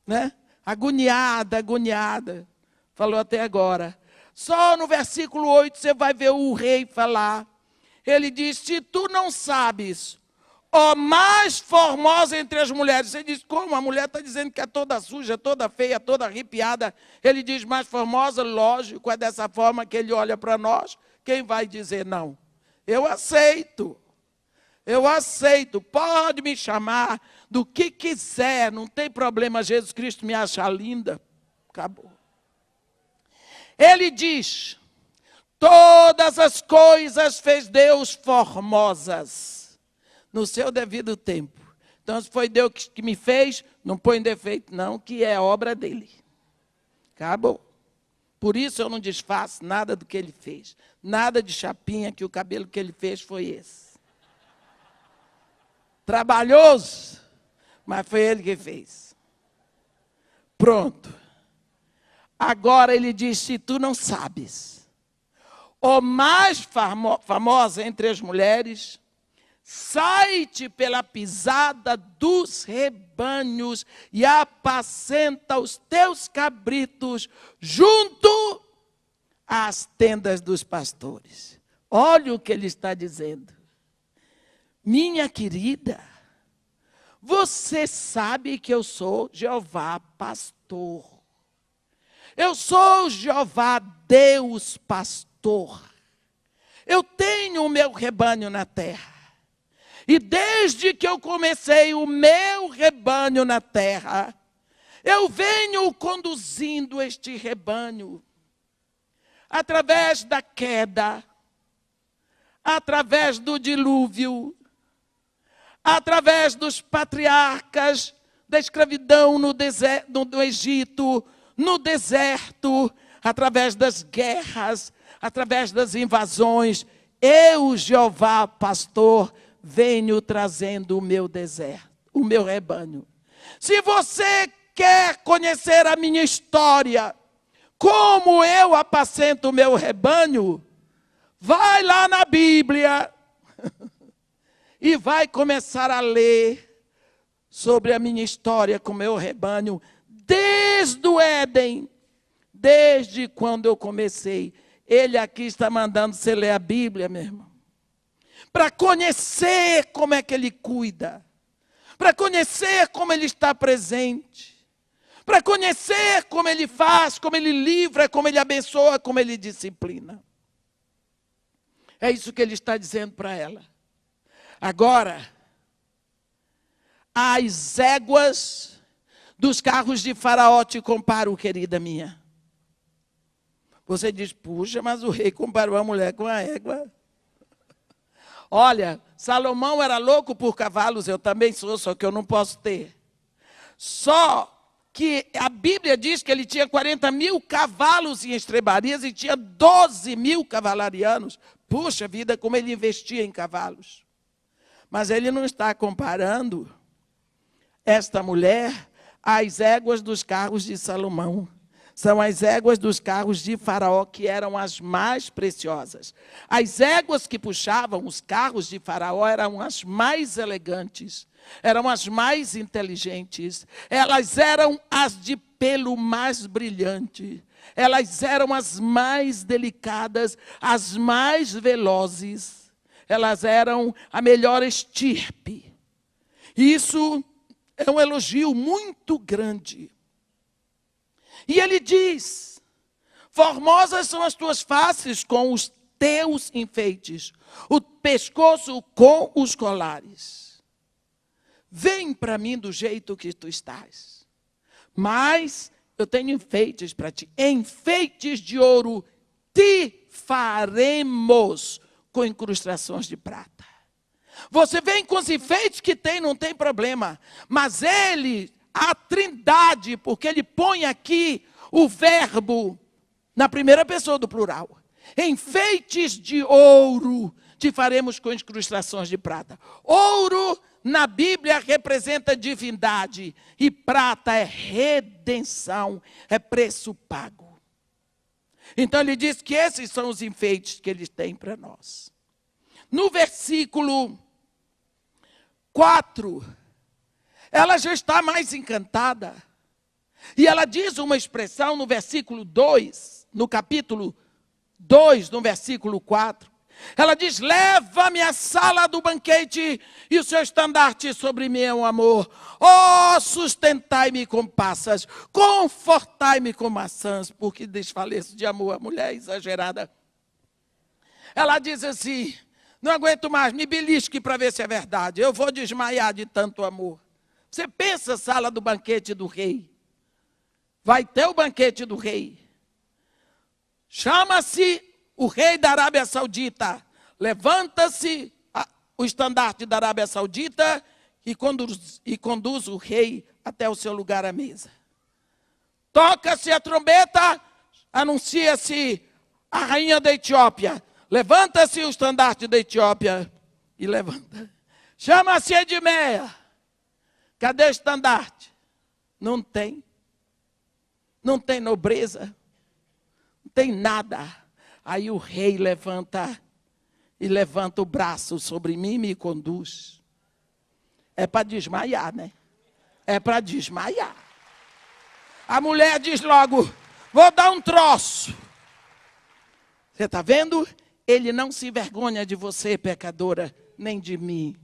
né? Agoniada, falou até agora. Só no versículo 8 você vai ver o rei falar. Ele diz: se tu não sabes, ó mais formosa entre as mulheres. Você diz: como? A mulher está dizendo que é toda suja, toda feia, toda arrepiada. Ele diz: mais formosa, lógico, é dessa forma que ele olha para nós. Quem vai dizer não? Eu aceito, pode me chamar do que quiser, não tem problema, Jesus Cristo me acha linda, acabou. Ele diz: todas as coisas fez Deus formosas, no seu devido tempo. Então, se foi Deus que me fez, não põe defeito não, que é obra dele. Acabou. Por isso eu não desfaço nada do que ele fez. Nada de chapinha, que o cabelo que ele fez foi esse. Trabalhoso, mas foi ele que fez. Pronto. Agora ele diz: se tu não sabes, o mais famosa entre as mulheres, sai-te pela pisada dos rebanhos e apacenta os teus cabritos junto às tendas dos pastores. Olha o que ele está dizendo. Minha querida, você sabe que eu sou Jeová pastor. Eu sou Jeová Deus pastor. Eu tenho o meu rebanho na terra. E desde que eu comecei o meu rebanho na terra, eu venho conduzindo este rebanho através da queda, através do dilúvio, através dos patriarcas da escravidão no Egito, no deserto, através das guerras, através das invasões. Eu, Jeová, pastor, venho trazendo o meu deserto, o meu rebanho. Se você quer conhecer a minha história, como eu apacento o meu rebanho, vai lá na Bíblia e vai começar a ler sobre a minha história com o meu rebanho, desde o Éden, desde quando eu comecei. Ele aqui está mandando você ler a Bíblia, meu irmão, para conhecer como é que ele cuida, para conhecer como ele está presente, para conhecer como ele faz, como ele livra, como ele abençoa, como ele disciplina. É isso que ele está dizendo para ela. Agora, as éguas dos carros de Faraó te comparam, querida minha. Você diz, puxa, mas o rei comparou a mulher com a égua. Olha, Salomão era louco por cavalos, eu também sou, só que eu não posso ter. Só que a Bíblia diz que ele tinha 40.000 cavalos em estrebarias e tinha 12.000 cavalarianos. Puxa vida, como ele investia em cavalos. Mas ele não está comparando esta mulher às éguas dos carros de Salomão. São as éguas dos carros de Faraó, que eram as mais preciosas. As éguas que puxavam os carros de Faraó eram as mais elegantes, eram as mais inteligentes, elas eram as de pelo mais brilhante, elas eram as mais delicadas, as mais velozes, elas eram a melhor estirpe. Isso é um elogio muito grande. E ele diz, formosas são as tuas faces com os teus enfeites, o pescoço com os colares. Vem para mim do jeito que tu estás. Mas eu tenho enfeites para ti. Enfeites de ouro te faremos com incrustações de prata. Você vem com os enfeites que tem, não tem problema. Mas ele, a Trindade, porque ele põe aqui o verbo na primeira pessoa do plural. Enfeites de ouro te faremos com incrustações de prata. Ouro na Bíblia representa divindade e prata é redenção, é preço pago. Então ele diz que esses são os enfeites que ele tem para nós. No versículo 4, ela já está mais encantada. E ela diz uma expressão no versículo 2, no capítulo 2, no versículo 4. Ela diz, leva-me à sala do banquete e o seu estandarte sobre mim é um amor. Oh, sustentai-me com passas, confortai-me com maçãs, porque desfaleço de amor. A mulher exagerada. Ela diz assim, não aguento mais, me belisque para ver se é verdade. Eu vou desmaiar de tanto amor. Você pensa, sala do banquete do rei. Vai ter o banquete do rei. Chama-se o rei da Arábia Saudita. Levanta-se o estandarte da Arábia Saudita e conduz o rei até o seu lugar à mesa. Toca-se a trombeta, anuncia-se a rainha da Etiópia. Levanta-se o estandarte da Etiópia e levanta. Chama-se Edmeia. Cadê o estandarte? Não tem. Não tem nobreza. Não tem nada. Aí o rei levanta o braço sobre mim e me conduz. É para desmaiar, né? É para desmaiar. A mulher diz logo, vou dar um troço. Você está vendo? Ele não se envergonha de você, pecadora, nem de mim.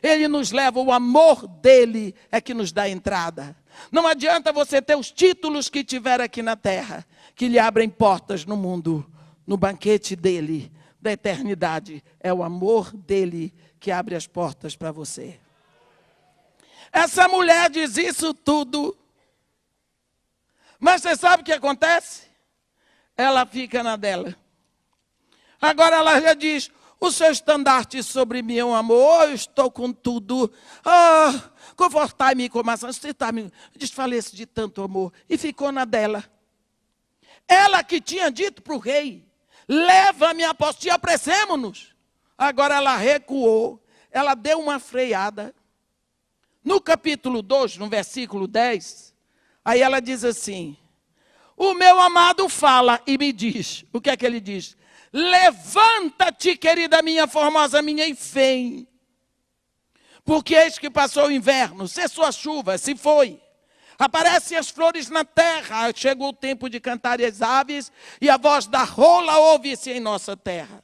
Ele nos leva, o amor dele é que nos dá entrada. Não adianta você ter os títulos que tiver aqui na terra, que lhe abrem portas no mundo. No banquete dele, da eternidade, é o amor dele que abre as portas para você. Essa mulher diz isso tudo, mas você sabe o que acontece? Ela fica na dela. Agora ela já diz, O seu estandarte sobre mim é um amor, eu estou com tudo. Confortai-me com maçã, suscitai-me, desfaleço de tanto amor. E ficou na dela. Ela que tinha dito para o rei, leva-me a apostia, apressemo-nos. Agora ela recuou, ela deu uma freada. No capítulo 2, no versículo 10, aí ela diz assim, o meu amado fala e me diz, o que é que ele diz? Levanta-te, querida minha, formosa minha, e vem. Porque eis que passou o inverno, cessou a chuva, se foi. Aparecem as flores na terra, chegou o tempo de cantar as aves, e a voz da rola ouve-se em nossa terra.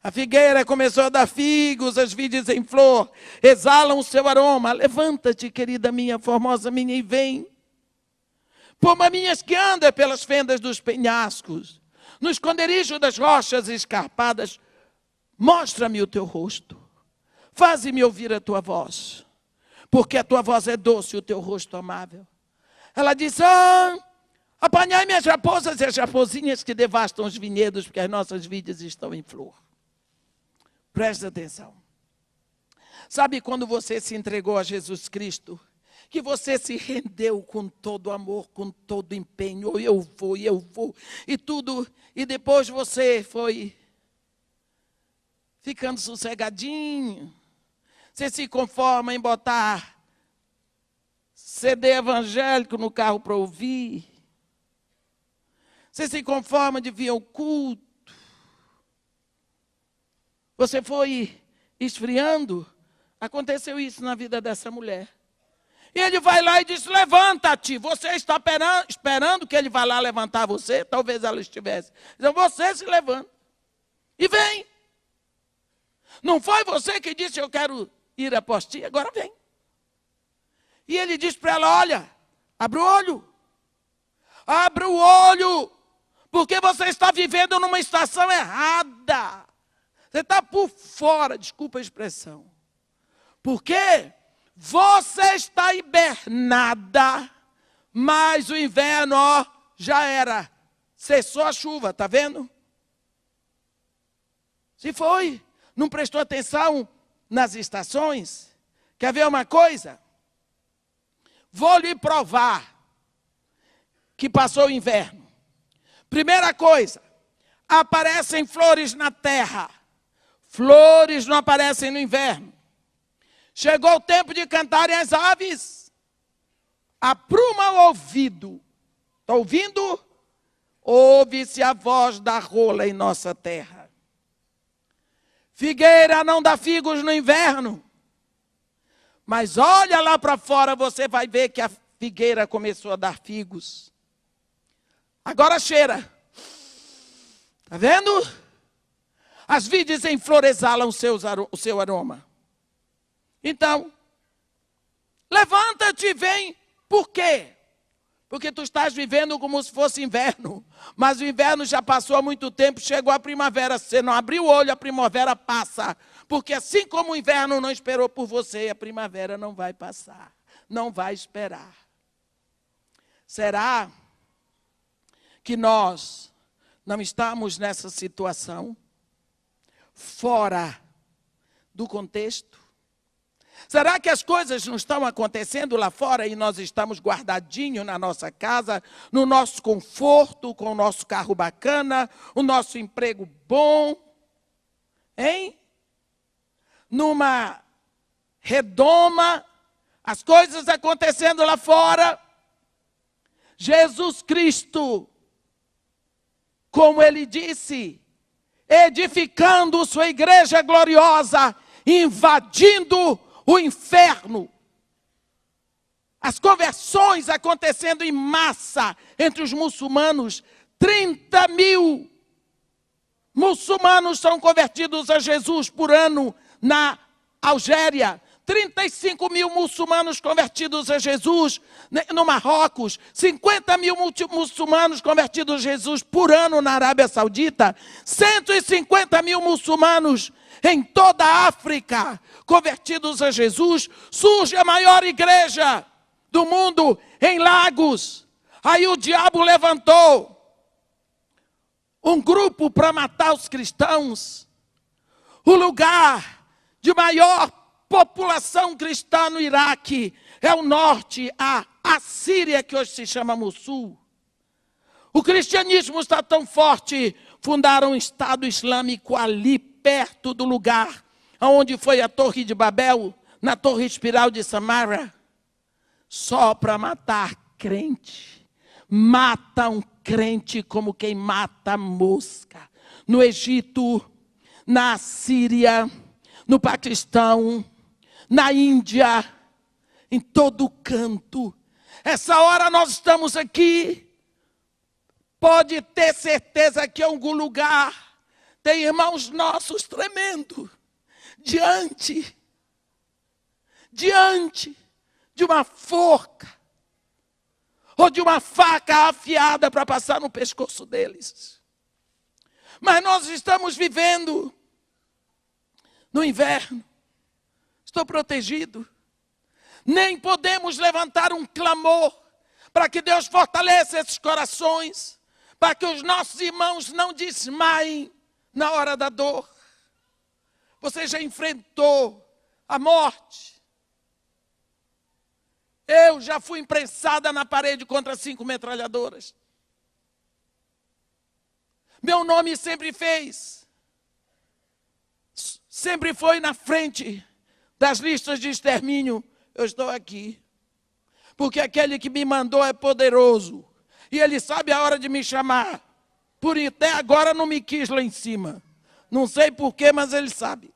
A figueira começou a dar figos, as vides em flor, exalam o seu aroma. Levanta-te, querida minha, formosa minha, e vem. Pomaminhas que andam pelas fendas dos penhascos, no esconderijo das rochas escarpadas, mostra-me o teu rosto, faze-me ouvir a tua voz, porque a tua voz é doce e o teu rosto amável. Ela diz, apanhai-me as raposas e as raposinhas que devastam os vinhedos, porque as nossas vidas estão em flor. Presta atenção. Sabe quando você se entregou a Jesus Cristo, que você se rendeu com todo amor, com todo empenho, eu vou, e tudo, e depois você foi ficando sossegadinho, você se conforma em botar CD evangélico no carro para ouvir, você se conforma de vir ao culto, você foi esfriando. Aconteceu isso na vida dessa mulher. E ele vai lá e diz, levanta-te. Você está esperando que ele vá lá levantar você? Talvez ela estivesse. Então você se levanta e vem. Não foi você que disse, eu quero ir após ti? Agora vem. E ele diz para ela, olha, abre o olho. Abre o olho. Porque você está vivendo numa estação errada. Você está por fora, desculpa a expressão. Por quê? Você está hibernada, mas o inverno, já era. Cessou a chuva, está vendo? Se foi, não prestou atenção nas estações. Quer ver uma coisa? Vou lhe provar que passou o inverno. Primeira coisa, aparecem flores na terra. Flores não aparecem no inverno. Chegou o tempo de cantarem as aves. Apruma o ouvido. Está ouvindo? Ouve-se a voz da rola em nossa terra. Figueira não dá figos no inverno. Mas olha lá para fora, você vai ver que a figueira começou a dar figos. Agora cheira. Está vendo? As vides em flor exalam o seu aroma. Então, levanta-te e vem. Por quê? Porque tu estás vivendo como se fosse inverno. Mas o inverno já passou há muito tempo, chegou a primavera. Se você não abriu o olho, a primavera passa. Porque assim como o inverno não esperou por você, a primavera não vai passar. Não vai esperar. Será que nós não estamos nessa situação? Fora do contexto? Será que as coisas não estão acontecendo lá fora e nós estamos guardadinhos na nossa casa, no nosso conforto, com o nosso carro bacana, o nosso emprego bom, hein? Numa redoma, as coisas acontecendo lá fora. Jesus Cristo, como ele disse, edificando sua igreja gloriosa, invadindo o inferno. As conversões acontecendo em massa entre os muçulmanos. 30 mil muçulmanos são convertidos a Jesus por ano na Algéria. 35 mil muçulmanos convertidos a Jesus no Marrocos. 50 mil muçulmanos convertidos a Jesus por ano na Arábia Saudita. 150 mil muçulmanos em toda a África, convertidos a Jesus. Surge a maior igreja do mundo em Lagos. Aí o diabo levantou um grupo para matar os cristãos. O lugar de maior população cristã no Iraque é o norte, a Síria, que hoje se chama Mossul. O cristianismo está tão forte, fundaram um Estado Islâmico ali perto do lugar onde foi a Torre de Babel, na Torre Espiral de Samara, só para matar crente. Matam crente como quem mata mosca. No Egito, na Síria, no Paquistão, na Índia, em todo canto. Essa hora nós estamos aqui, pode ter certeza que em algum lugar tem irmãos nossos tremendo diante de uma forca ou de uma faca afiada para passar no pescoço deles. Mas nós estamos vivendo no inverno. Estou protegido. Nem podemos levantar um clamor para que Deus fortaleça esses corações, para que os nossos irmãos não desmaiem na hora da dor. Você já enfrentou a morte. Eu já fui imprensada na parede contra 5 metralhadoras. Meu nome sempre foi na frente das listas de extermínio. Eu estou aqui, porque aquele que me mandou é poderoso, e ele sabe a hora de me chamar. Por até agora não me quis lá em cima. Não sei porquê, mas ele sabe.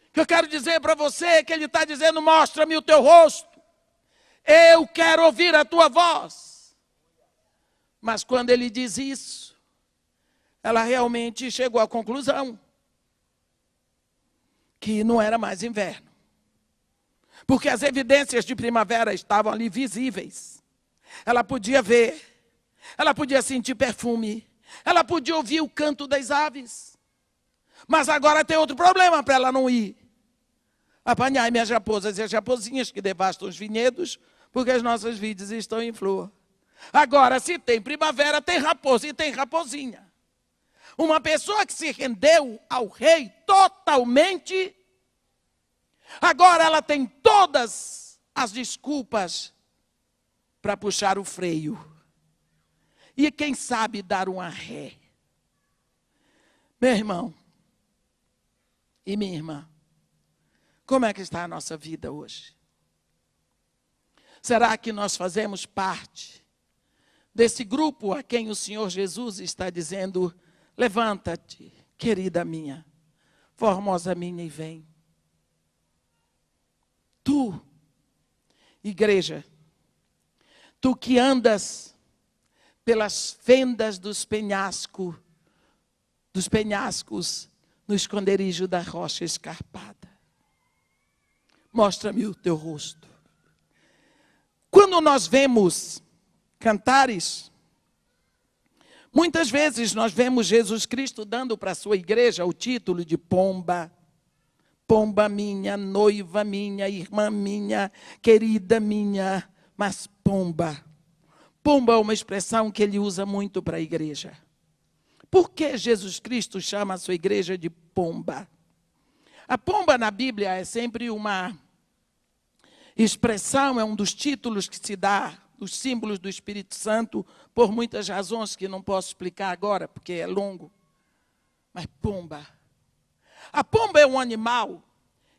O que eu quero dizer para você é que ele está dizendo: mostra-me o teu rosto. Eu quero ouvir a tua voz. Mas quando ele diz isso, ela realmente chegou à conclusão que não era mais inverno. Porque as evidências de primavera estavam ali visíveis. Ela podia ver, ela podia sentir perfume, ela podia ouvir o canto das aves. Mas agora tem outro problema para ela não ir. Apanhai minhas raposas e as raposinhas que devastam os vinhedos, porque as nossas vides estão em flor. Agora, se tem primavera, tem raposa e tem raposinha. Uma pessoa que se rendeu ao rei totalmente, agora ela tem todas as desculpas para puxar o freio. E quem sabe dar uma ré. Meu irmão e minha irmã, como é que está a nossa vida hoje? Será que nós fazemos parte desse grupo a quem o Senhor Jesus está dizendo: levanta-te, querida minha, formosa minha, e vem? Tu, igreja, tu que andas pelas fendas dos penhascos no esconderijo da rocha escarpada, mostra-me o teu rosto. Quando nós vemos cantares, muitas vezes nós vemos Jesus Cristo dando para a sua igreja o título de pomba. Pomba minha, noiva minha, irmã minha, querida minha. Mas pomba. Pomba é uma expressão que ele usa muito para a igreja. Por que Jesus Cristo chama a sua igreja de pomba? A pomba na Bíblia é sempre uma expressão, é um dos títulos que se dá, os símbolos do Espírito Santo, por muitas razões que não posso explicar agora, porque é longo. Mas pomba. A pomba é um animal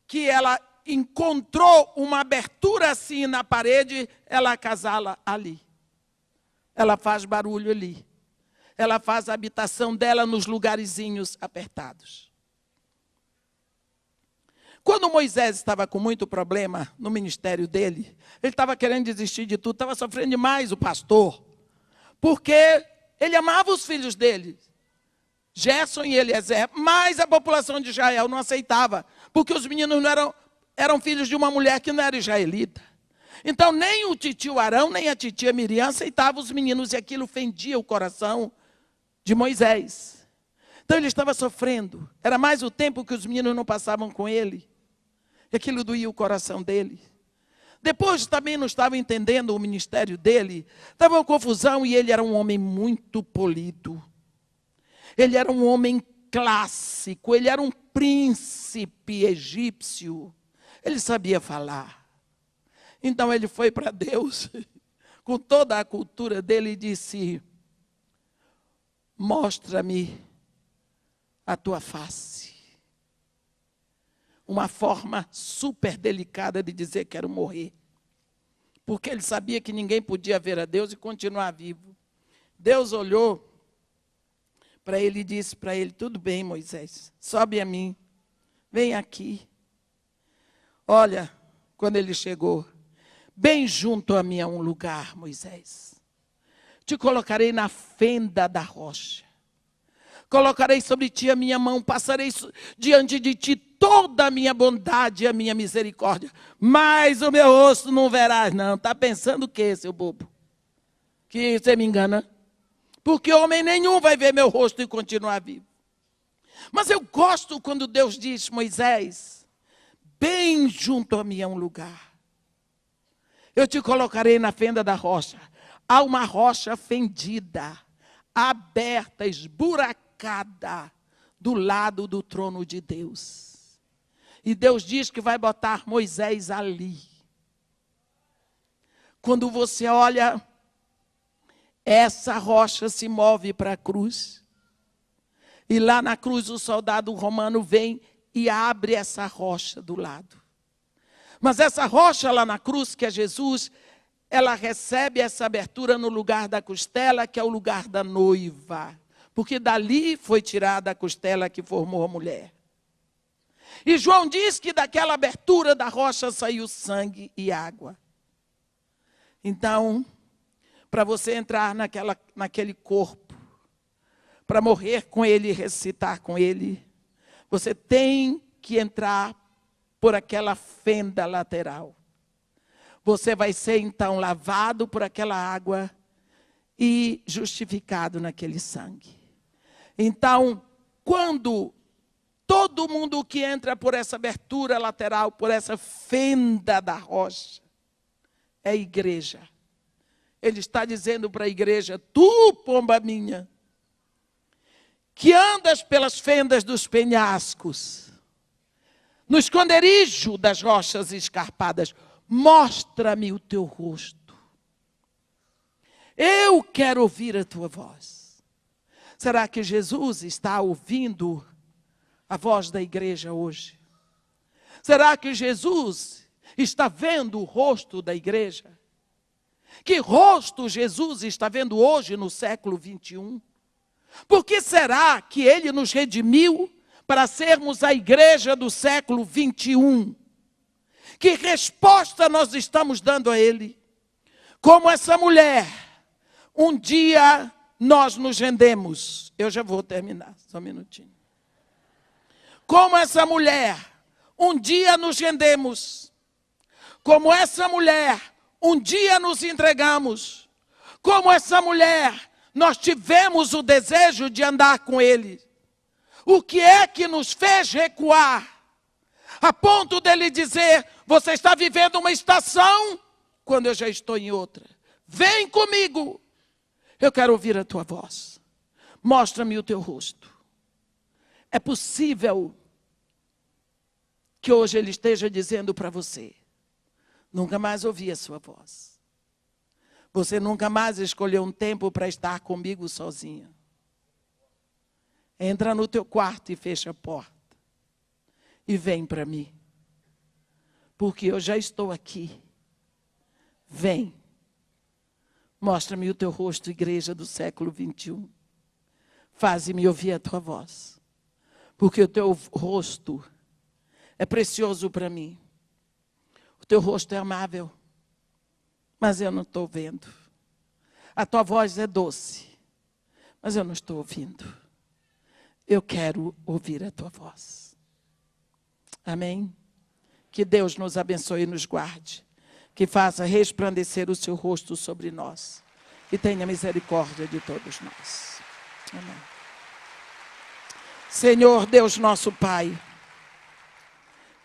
que ela encontrou uma abertura assim na parede, ela acasala ali. Ela faz barulho ali. Ela faz a habitação dela nos lugarzinhos apertados. Quando Moisés estava com muito problema no ministério dele, ele estava querendo desistir de tudo, estava sofrendo demais o pastor, porque ele amava os filhos dele, Gerson e Eliezer, mas a população de Israel não aceitava, porque os meninos não eram filhos de uma mulher que não era israelita. Então nem o titio Arão, nem a titia Miriam aceitavam os meninos, e aquilo fendia o coração de Moisés. Então ele estava sofrendo, era mais o tempo que os meninos não passavam com ele, e aquilo doía o coração dele. Depois também não estava entendendo o ministério dele, estava uma confusão, e ele era um homem muito polido. Ele era um homem clássico, ele era um príncipe egípcio. Ele sabia falar. Então ele foi para Deus, com toda a cultura dele, e disse: mostra-me a tua face. Uma forma super delicada de dizer: quero morrer. Porque ele sabia que ninguém podia ver a Deus e continuar vivo. Deus olhou para ele e disse para ele: tudo bem, Moisés, sobe a mim, vem aqui. Olha, quando ele chegou, bem junto a mim há um lugar, Moisés. Te colocarei na fenda da rocha. Colocarei sobre ti a minha mão, passarei diante de ti toda a minha bondade e a minha misericórdia. Mas o meu rosto não verás, não. Está pensando o quê, seu bobo? Que você me engana? Porque homem nenhum vai ver meu rosto e continuar vivo. Mas eu gosto quando Deus diz: Moisés, bem junto a mim há um lugar. Eu te colocarei na fenda da rocha. Há uma rocha fendida, aberta, esburacada, do lado do trono de Deus. E Deus diz que vai botar Moisés ali. Quando você olha, essa rocha se move para a cruz. E lá na cruz o soldado romano vem e abre essa rocha do lado. Mas essa rocha lá na cruz, que é Jesus, ela recebe essa abertura no lugar da costela, que é o lugar da noiva. Porque dali foi tirada a costela que formou a mulher. E João diz que daquela abertura da rocha saiu sangue e água. Então, para você entrar naquele corpo, para morrer com ele e ressuscitar com ele, você tem que entrar por aquela fenda lateral. Você vai ser então lavado por aquela água e justificado naquele sangue. Então, quando todo mundo que entra por essa abertura lateral, por essa fenda da rocha, é a igreja. Ele está dizendo para a igreja: tu, pomba minha, que andas pelas fendas dos penhascos, no esconderijo das rochas escarpadas, mostra-me o teu rosto. Eu quero ouvir a tua voz. Será que Jesus está ouvindo a voz da igreja hoje? Será que Jesus está vendo o rosto da igreja? Que rosto Jesus está vendo hoje no século 21? Por que será que Ele nos redimiu para sermos a igreja do século 21? Que resposta nós estamos dando a Ele? Como essa mulher, um dia nós nos rendemos. Eu já vou terminar, só um minutinho. Como essa mulher, um dia nos rendemos. Como essa mulher, um dia nos entregamos. Como essa mulher, nós tivemos o desejo de andar com Ele. O que é que nos fez recuar? A ponto dele dizer: você está vivendo uma estação, quando eu já estou em outra. Vem comigo. Eu quero ouvir a tua voz. Mostra-me o teu rosto. É possível que hoje Ele esteja dizendo para você: nunca mais ouvi a sua voz. Você nunca mais escolheu um tempo para estar comigo sozinha. Entra no teu quarto e fecha a porta. E vem para mim. Porque eu já estou aqui. Vem. Mostra-me o teu rosto, igreja do século 21. Faze-me ouvir a tua voz. Porque o teu rosto é precioso para mim. O teu rosto é amável. Mas eu não estou vendo. A tua voz é doce. Mas eu não estou ouvindo. Eu quero ouvir a tua voz. Amém? Que Deus nos abençoe e nos guarde. Que faça resplandecer o seu rosto sobre nós. E tenha misericórdia de todos nós. Amém. Senhor Deus nosso Pai,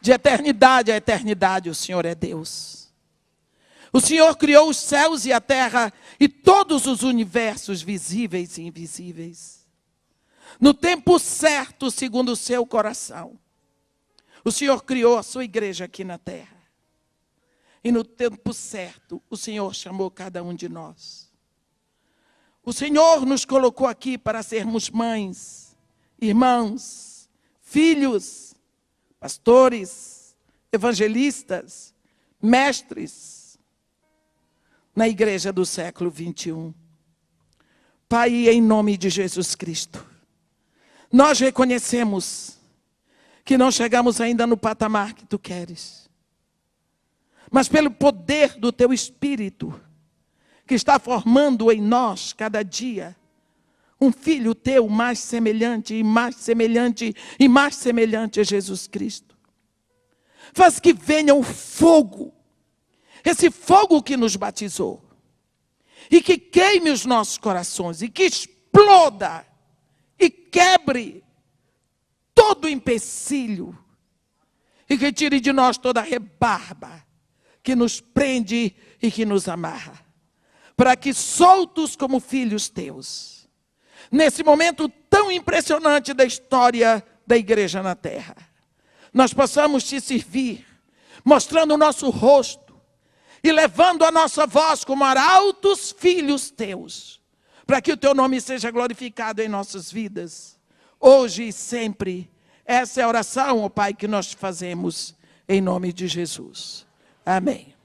de eternidade a eternidade o Senhor é Deus. O Senhor criou os céus e a terra e todos os universos visíveis e invisíveis. no tempo certo, segundo o seu coração. O Senhor criou a sua igreja aqui na terra. E no tempo certo, o Senhor chamou cada um de nós. O Senhor nos colocou aqui para sermos mães, irmãos, filhos, pastores, evangelistas, mestres, na igreja do século 21. Pai, em nome de Jesus Cristo, nós reconhecemos que não chegamos ainda no patamar que Tu queres. Mas pelo poder do Teu Espírito, que está formando em nós, cada dia, um filho Teu mais semelhante, e mais semelhante, e mais semelhante a Jesus Cristo. Faz que venha o fogo, esse fogo que nos batizou, e que queime os nossos corações, e que exploda, e quebre todo o empecilho, e que tire de nós toda a rebarba, que nos prende e que nos amarra, para que soltos como filhos Teus, nesse momento tão impressionante da história da igreja na terra, nós possamos Te servir, mostrando o nosso rosto, e levando a nossa voz como arautos filhos Teus, para que o Teu nome seja glorificado em nossas vidas, hoje e sempre. Essa é a oração, ó Pai, que nós fazemos em nome de Jesus. Amém.